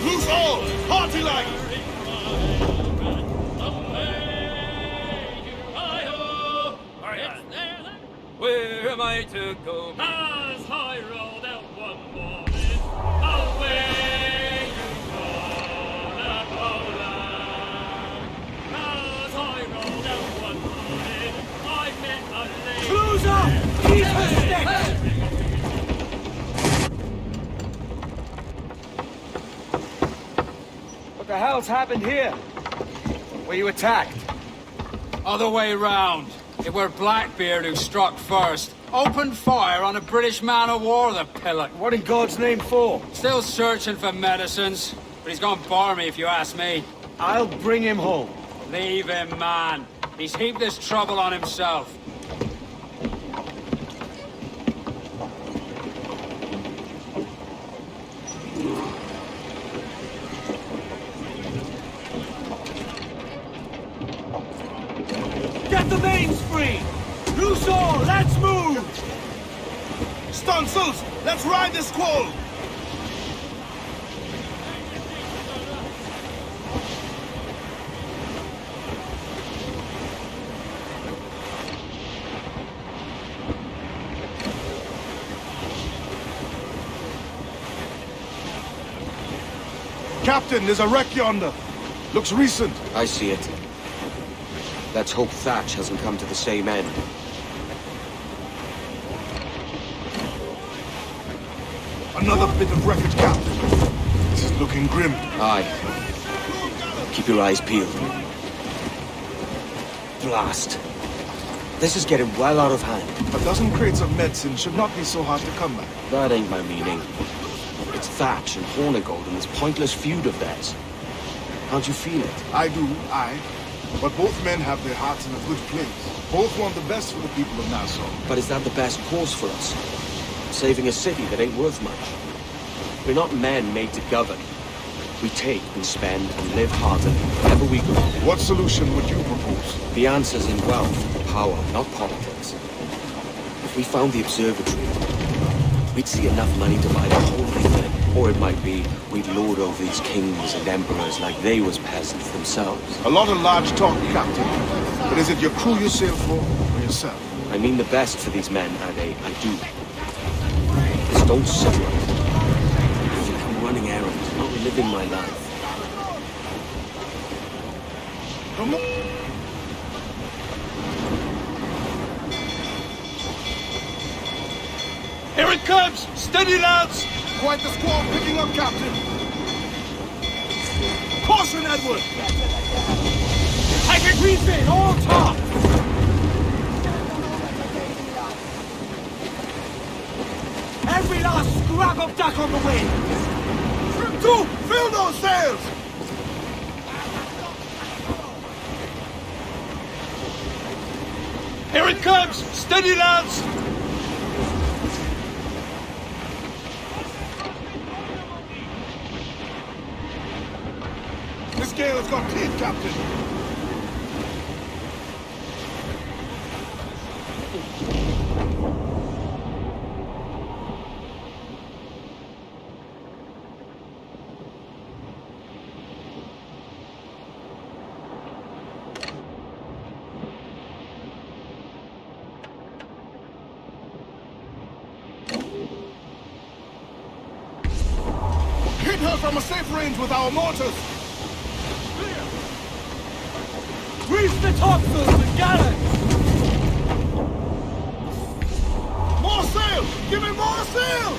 Loose all! Party like! Where am I to go? As I rolled out one morning, away you go, Napoleon. As I rolled out one morning, I met a lady. Closer! Keep her stick! What the hell's happened here? Were you attacked? Other way round. It were Blackbeard who struck first. Opened fire on a British man-of-war, the pillock. What in God's name for? Still searching for medicines, but he's gone barmy if you ask me. I'll bring him home. Leave him, man. He's heaped this trouble on himself. Get the mains free! Loose all, let's move! Stunsels, let's ride the squall! Captain, there's a wreck yonder. Looks recent. I see it. Let's hope Thatch hasn't come to the same end. Another bit of wreckage, Captain. This is looking grim. Aye. Keep your eyes peeled. Blast. This is getting well out of hand. A dozen crates of medicine should not be so hard to come by. That ain't my meaning. It's Thatch and Hornigold and this pointless feud of theirs. Can't you feel it? I do, aye. But both men have their hearts in a good place. Both want the best for the people of Nassau. But is that the best course for us? Saving a city that ain't worth much. We're not men made to govern. We take and spend and live heartily wherever we go. What solution would you propose? The answer's in wealth, power, not politics. If we found the observatory, we'd see enough money to buy the whole of England. Or it might be we'd lord over these kings and emperors like they was peasants themselves. A lot of large talk, Captain. But is it your crew you sail for, or yourself? I mean the best for these men, Ade. I do. Just don't sit right. I feel like I'm running errands, not living my life. Come on. Here it comes! Steady, lads! Quite the squall picking up, Captain. Caution, Edward! Take it refit, all top! Every last scrap of duck on the wind! Trim to! Fill those sails! Here it comes! Steady, lads! This gale has got teeth, Captain. Hit her from a safe range with our mortars. Grease the topsails and gallants! More sail! Give me more sail!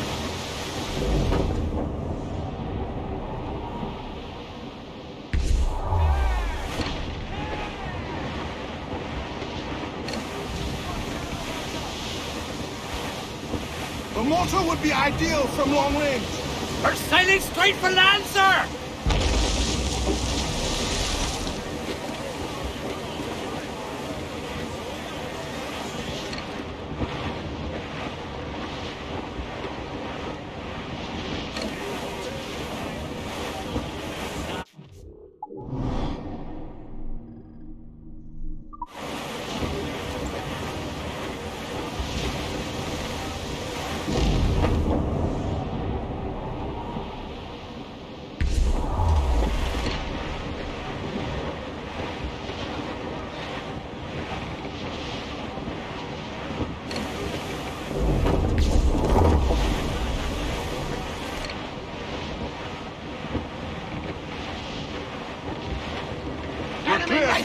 The mortar would be ideal from long range. We're sailing straight for land, sir!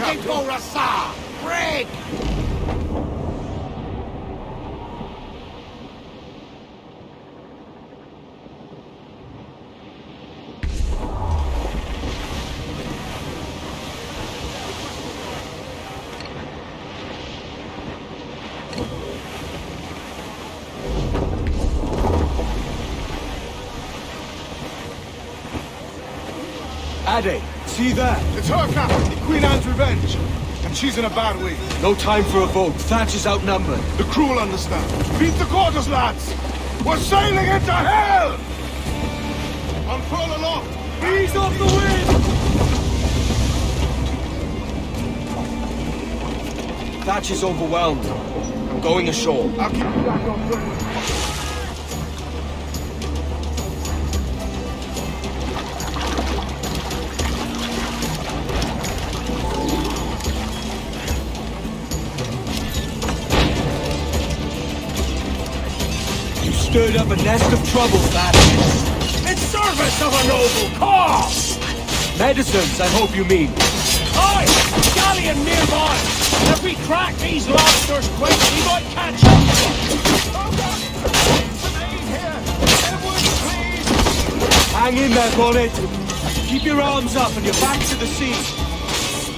Looking for us, sir! Brig! Ade, see that? It's her, Captain. The Queen Anne's Revenge. And she's in a bad way. No time for a vote. Thatch is outnumbered. The crew will understand. Beat the quarters, lads! We're sailing into hell! Unfurl aloft! Ease off the wind! Thatch is overwhelmed. I'm going ashore. I'll keep you back on foot. Stirred up a nest of trouble, Thatch. In service of a noble cause! Medicines, I hope you mean. Aye! Galleon nearby! If we crack these lobsters quick, we might catch up! Hang in there, Bonnet. Keep your arms up and your back to the sea.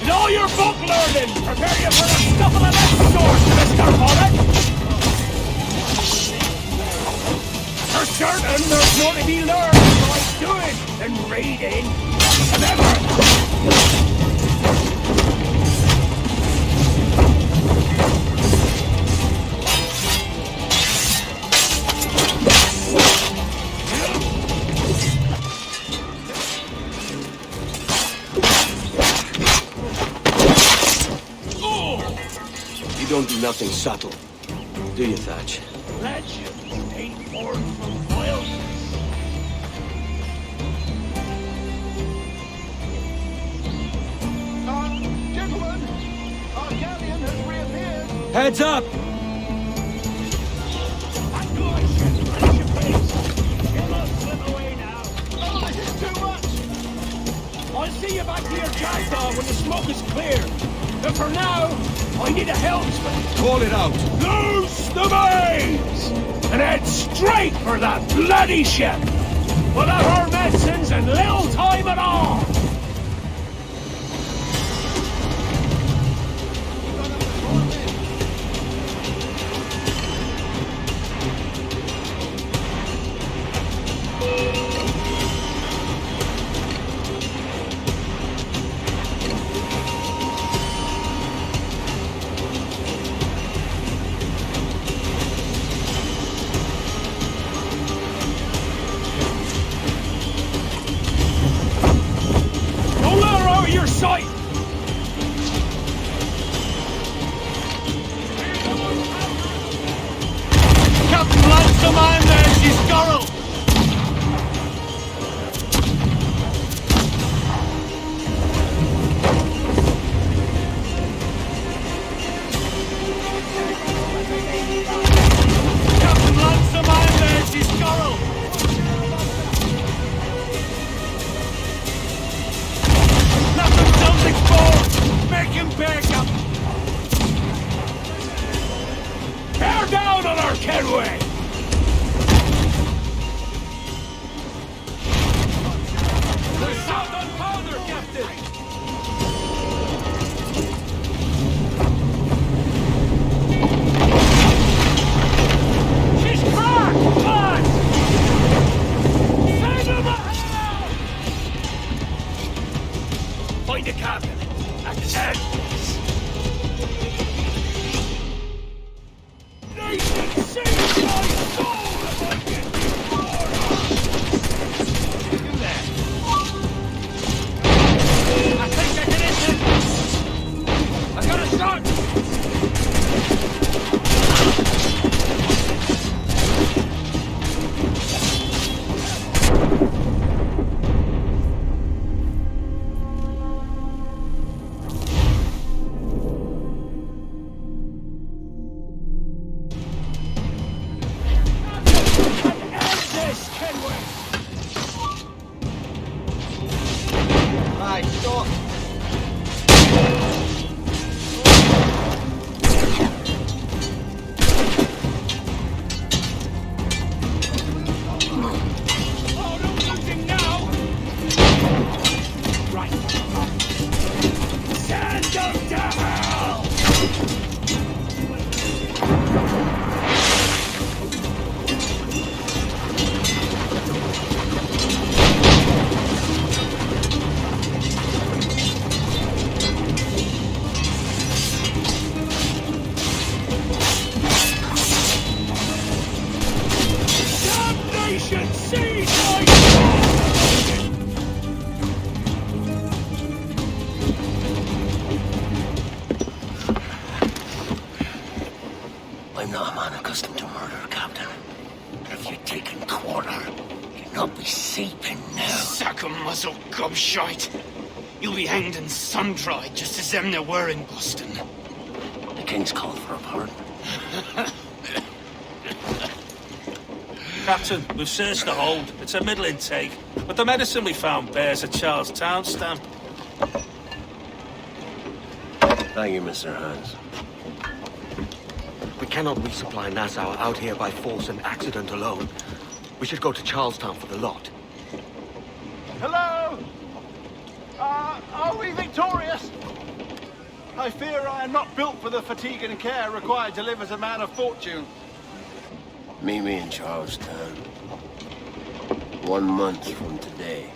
And all your book learning! Prepare you for a scuffle of episodes, Mr. Bonnet! For certain, there's more to be learned by doing than reading. Remember! You don't do nothing subtle, do you, Thatch? Legend ain't born from wilderness. Gentlemen, our galleon has reappeared. Heads up! I'll see you back to your jackdaw when the smoke is clear. But for now, I need a helmsman. Call it out. Loose the mains! And head straight for that bloody ship! We'll have our medicines and little time at all! I'm not a man accustomed to murder, Captain. If you'd taken quarter, you'd not be seeping now. Sack a muzzle, gobshite. You'll be hanged and sun-dried, just as them there were in Boston. The King's called for a pardon. Captain, we've searched the hold. It's a middling take, but the medicine we found bears a Charlestown stamp. Thank you, Mr. Hans. We cannot resupply Nassau out here by force and accident alone. We should go to Charlestown for the lot. Hello? Are we victorious? I fear I am not built for the fatigue and care required to live as a man of fortune. Meet me in Charlestown. 1 month from today.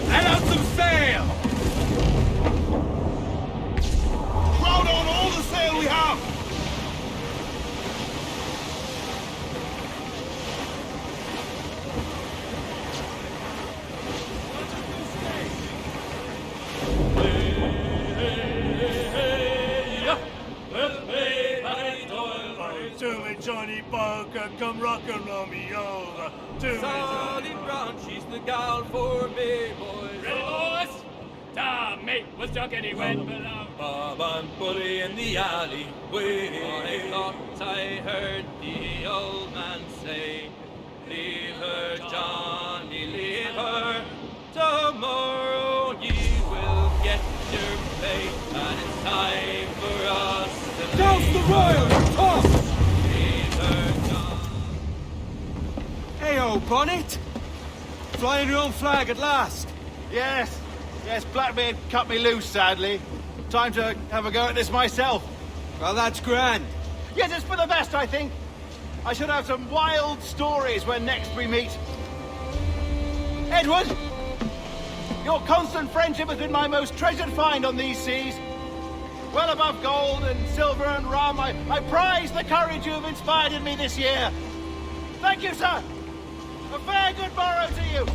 Let out some sail! Crowd on all the sail we have! To me, Johnny Parker, come rockin' on me over. To Solid ground, she's the gal for me, boys. Ready, boys? Tom, mate, was jockey went below. Bob and Bully in the alley. I thought I heard the old man say, leave her, Johnny, leave her. Tomorrow ye will get your pay, and it's time for us to Douse the royal! Toss! Hey-o, Bonnet! Flying your own flag at last! Yes, Blackbeard cut me loose, sadly. Time to have a go at this myself. Well, that's grand. Yes, it's for the best, I think. I should have some wild stories when next we meet. Edward! Your constant friendship has been my most treasured find on these seas. Well above gold and silver and rum, I prize the courage you have inspired in me this year. Thank you, sir. A fair good morrow to you.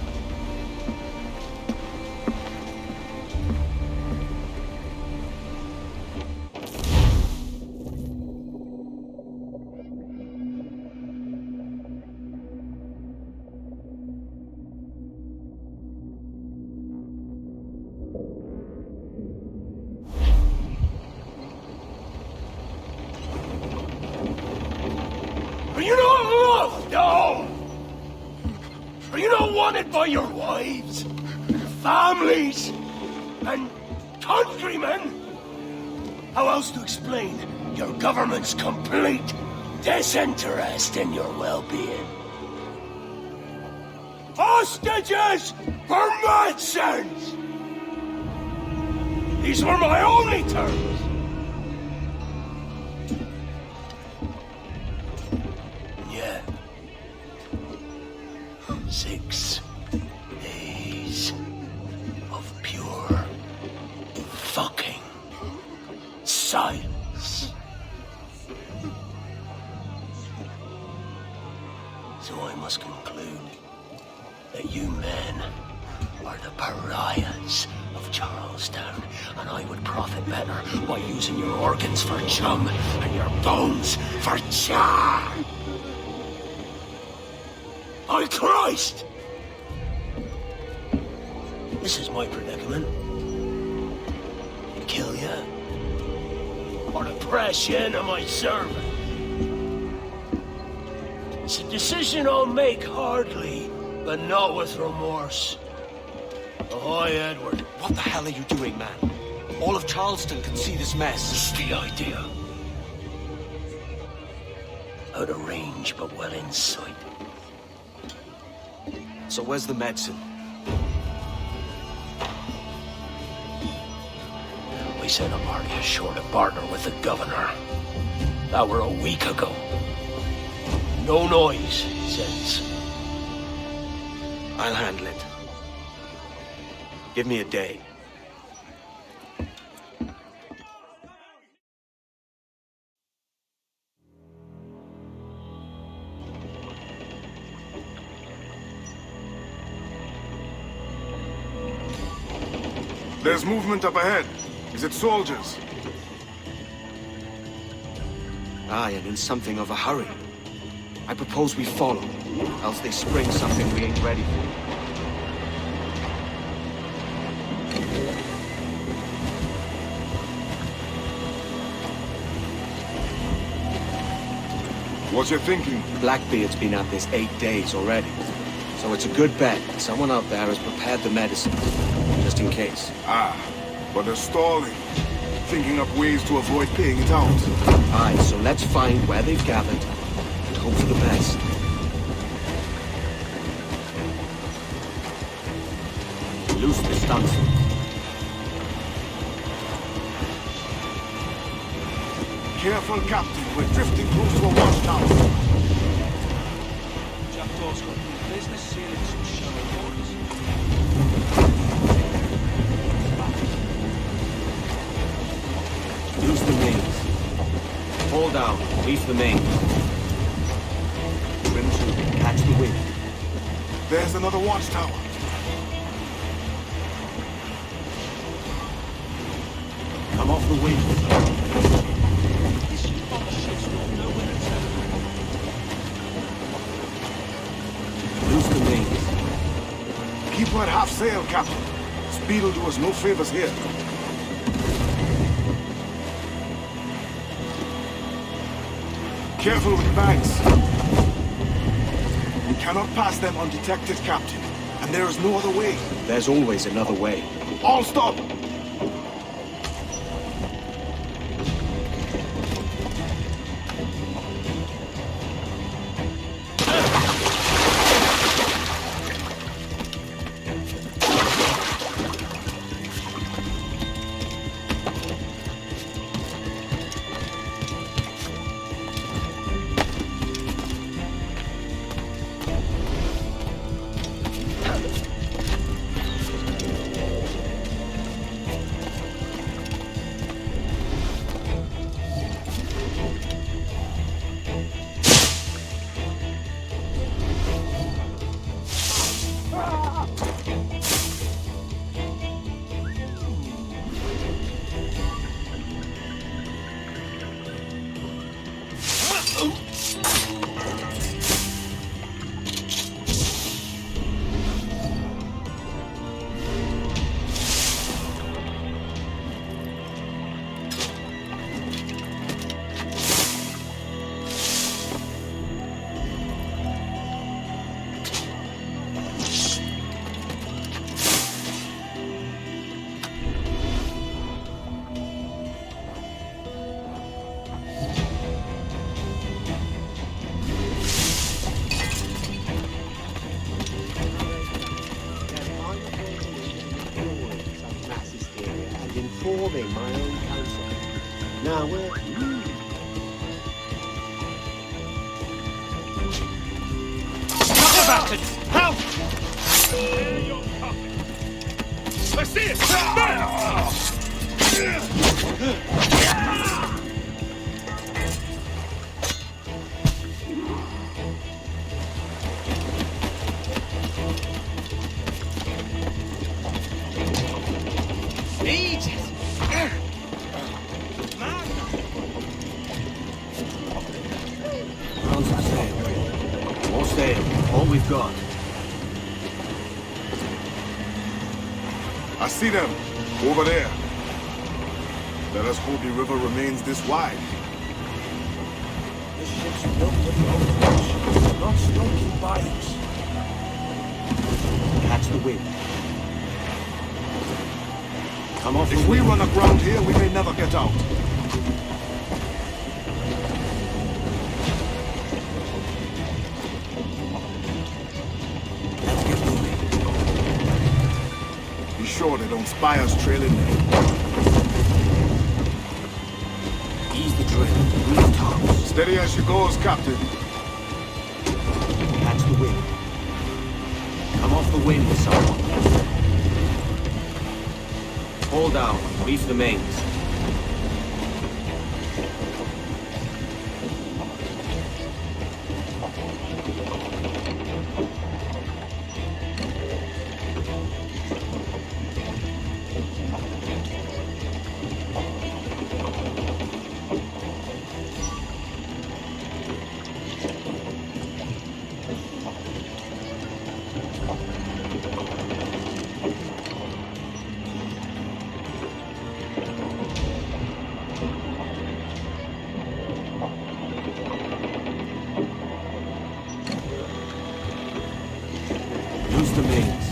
Are you not loved, no? Are you not wanted by your wives, families, and countrymen? How else to explain your government's complete disinterest in your well-being? Hostages for medicines! These were my only terms. Yeah. 6 days of pure fucking silence. So I must conclude that you men are the pariahs of Charlestown, and I would profit better by using your organs for chum and your bones for char. By Christ! This is my predicament. Kill you, or to press you into my service. It's a decision I'll make hardly, but not with remorse. Ahoy, Edward. What the hell are you doing, man? All of Charleston can see this mess. It's the idea. Out of range, but well in sight. So where's the medicine? We sent a party ashore to partner with the governor. That were a week ago. No noise since. I'll handle it. Give me a day. There's movement up ahead. Is it soldiers? Aye, and in something of a hurry. I propose we follow, else they spring something we ain't ready for. What's your thinking? Blackbeard's been at this 8 days already. So it's a good bet that someone out there has prepared the medicines, just in case. Ah, but they're stalling. Thinking up ways to avoid paying it out. Aye, so let's find where they've gathered and hope for the best. Loose the stunts. Careful, Captain. We're drifting close to a watchtower. Jackdaw's got new business sealing some shallow waters. Use the mains. Hold down. Leave the mains. Trim to catch the wind. There's another watchtower. Come off the wind. Loose the mains. Keep her at half sail, Captain. Speed will do us no favors here. Careful with banks. We cannot pass them undetected, Captain. And there is no other way. There's always another way. All stop! Informing my own counsel. Now we're... Bastard! Help! There you're talking. Let's see it! More sail. All we've got. I see them. Over there. Let us hope the river remains this wide. This ship's built with rope, not smoking bayous. Catch the wind. Come off. If we run aground here, we may never get out. Let's get moving. sure they don't spy us trailing there. Ease the drill. Breathe, Tom. Steady as she goes, Captain. Catch the wind. Come off the wind with someone. Hold down. Reef the mains. Use the mains.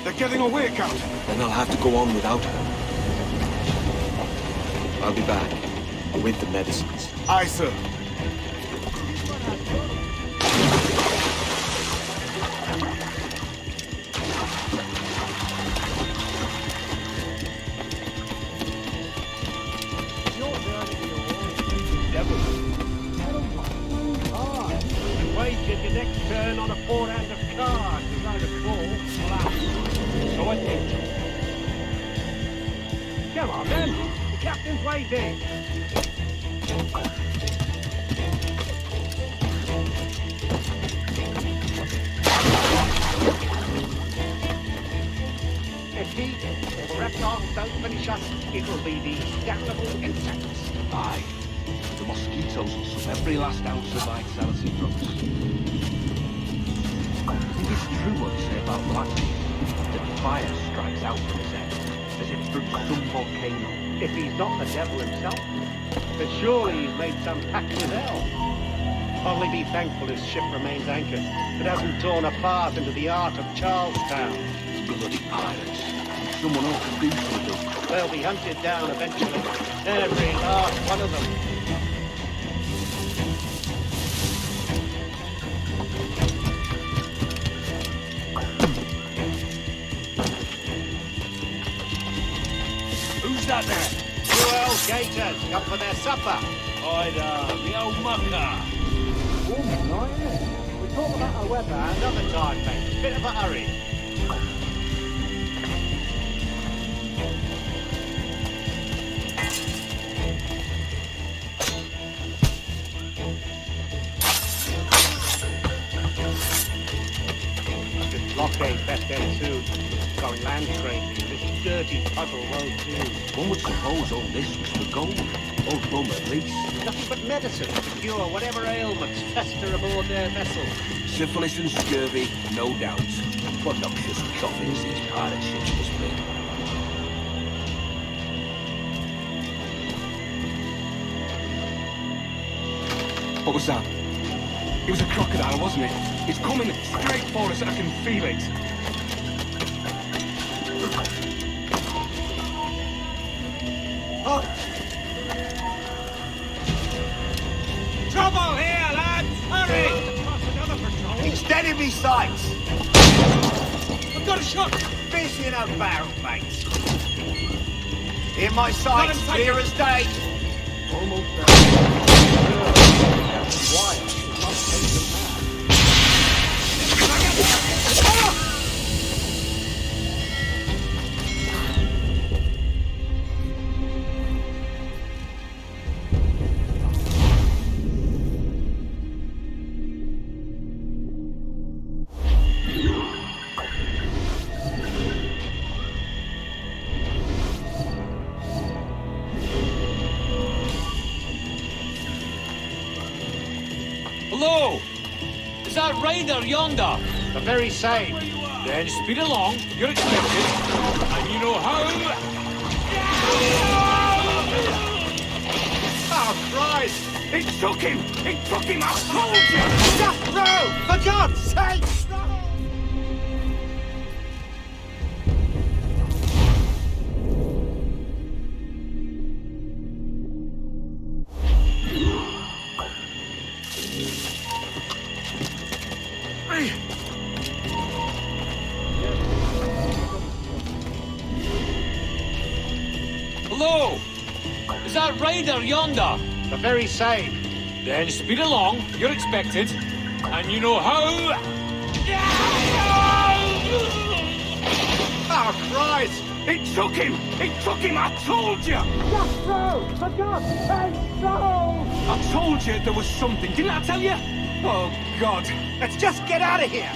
They're getting away, Captain. Then I'll have to go on without her. I'll be back. With the medicines. Aye, sir. Wasted your next turn on a forehand of cards, as I recall. So I think. Come on, then. The captain's waiting. If he or the reptiles don't finish us, it'll be these damnable insects. Aye. The mosquitoes will suck every last ounce of vitality from us. I think it's true what they say about Blackbeard. That fire strikes out from his head, as if through some volcano. If he's not the devil himself, then surely he's made some pact with hell. Only be thankful his ship remains anchored. It hasn't torn a path into the heart of Charlestown. Bloody pirates. Someone ought to do something. They'll be hunted down eventually. Every last one of them. Who's that there? Two old gators come for their supper. Ida, the old mucker. Warm night, isn't it? We'll talk about our weather another time, mate. Bit of a hurry. This blockade best end soon. Going land trading. This dirty puddle road too. One would suppose all this was for gold. Old Bum at least. Nothing but medicine to cure whatever ailments fester aboard their vessel. Syphilis and scurvy, no doubt. What noxious coffins these pirate ships must be. What was that? It was a crocodile, wasn't it? It's coming straight for us, and I can feel it. Trouble here, lads! Hurry! He's dead in me sights! I've got a shot! Fish in a barrel, mate. In my sights, clear as day. Almost there. Why? Hello! Is that Ryder yonder? The very same. Then speed along. You're expected. And you know how. Oh, Christ! It took him! It took him! I told you! Just row! For God's sake! Yonder, yonder. The very same. Then speed along. You're expected. And you know how... Oh, Christ! It took him! It took him, I told you! Just so! For God's sake, no! I told you there was something, didn't I tell you? Oh, God. Let's just get out of here!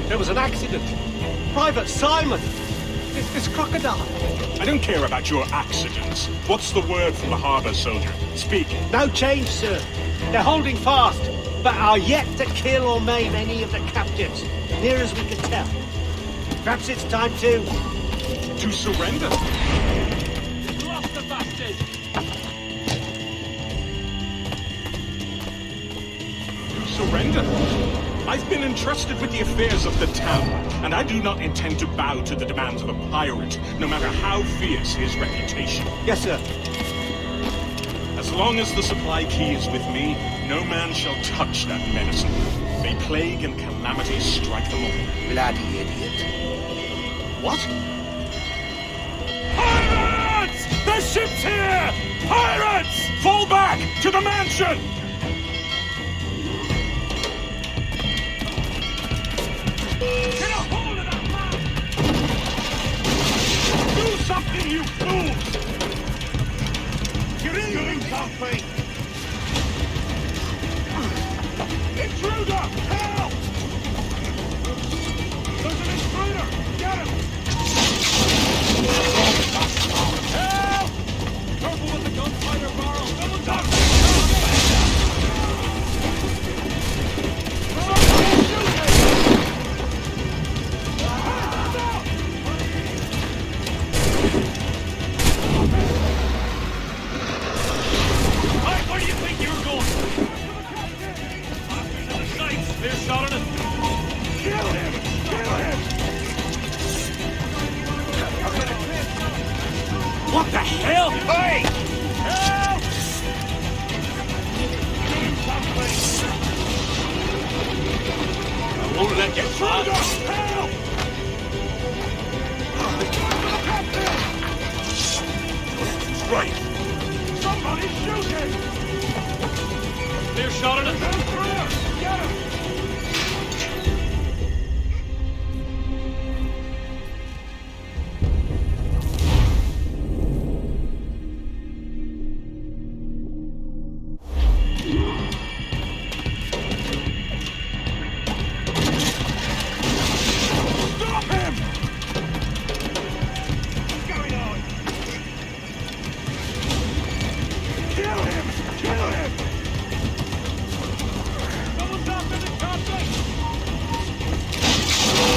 There was an accident. Private Simon! It's Crocodile. I don't care about your accidents. What's the word from the harbour, soldier? Speak. No change, sir. They're holding fast, but are yet to kill or maim any of the captives, near as we can tell. Perhaps it's time to surrender? Lost the bastard! To surrender? I've been entrusted with the affairs of the town, and I do not intend to bow to the demands of a pirate, no matter how fierce his reputation. Yes, sir. As long as the supply key is with me, no man shall touch that medicine. May plague and calamity strike them all. Bloody idiot. What? Pirates! The ship's here! Pirates! Fall back to the mansion! Get a hold of that man! Do something, you fools! You're doing something! Intruder! Help! There's an intruder! Get him! Help! Careful with the gunfighter barrel! Someone's up! Where do you think you're going? Officers in the sights! Clear shot on him! Kill him! Kill him! What the hell? Hey! Help! I won't let you pass. Help! Right! Somebody shoot him! Clear shot on him! Get him! Stop him! What's going on? Kill him! Kill him! Someone's after the captain!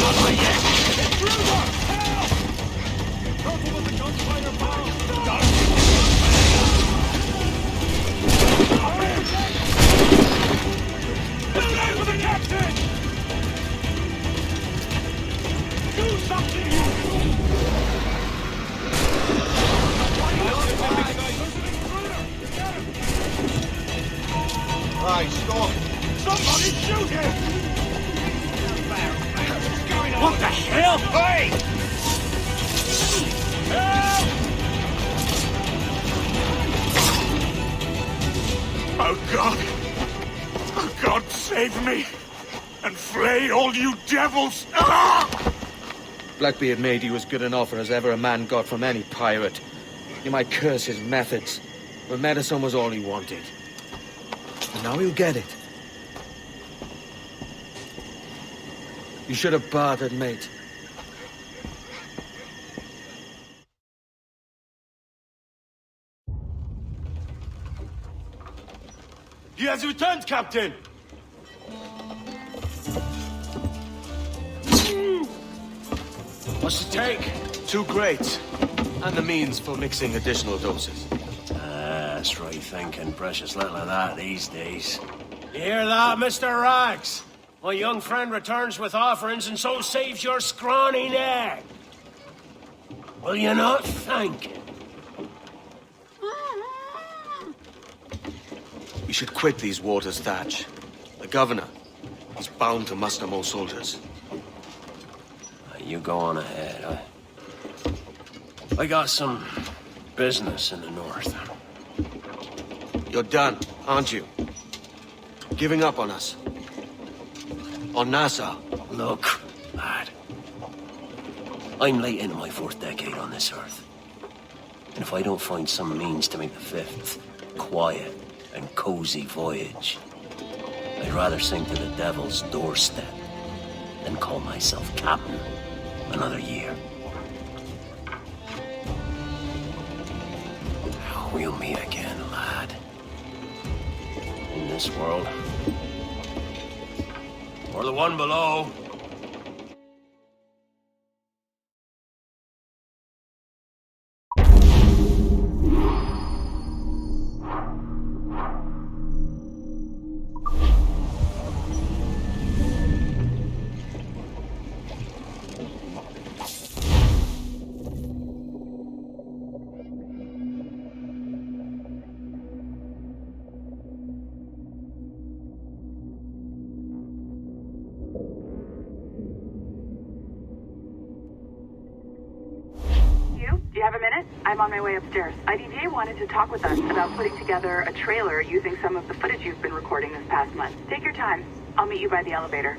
Not yet! Intruder! Help! Careful with the gunfighter barrel! Stop him! Look out for the captain! Do something, you fool! Right, stop. Somebody shoot him! What's going on? What the hell? Hey! Help! Oh, God. Oh, God, save me. And flay all you devils! Ah! Blackbeard made you as good an offer as ever a man got from any pirate. You might curse his methods, but medicine was all he wanted. And now he'll get it. You should have bartered, mate. He has returned, Captain! What's the take? 2 crates. And the means for mixing additional doses. be thinking precious little of that these days. You hear that, Mr. Rags? My young friend returns with offerings and so saves your scrawny neck. Will you not thank him? We should quit these waters, Thatch. The governor, he's bound to muster more soldiers. You go on ahead. I got some business in the north. You're done, aren't you? Giving up on us? On Nassau? Look, lad. I'm late into my 4th decade on this earth. And if I don't find some means to make the 5th quiet and cozy voyage, I'd rather sink to the devil's doorstep than call myself captain another year. We'll meet again, lad. In this world. Or the one below. Do you have a minute? I'm on my way upstairs. IDJ wanted to talk with us about putting together a trailer using some of the footage you've been recording this past month. Take your time. I'll meet you by the elevator.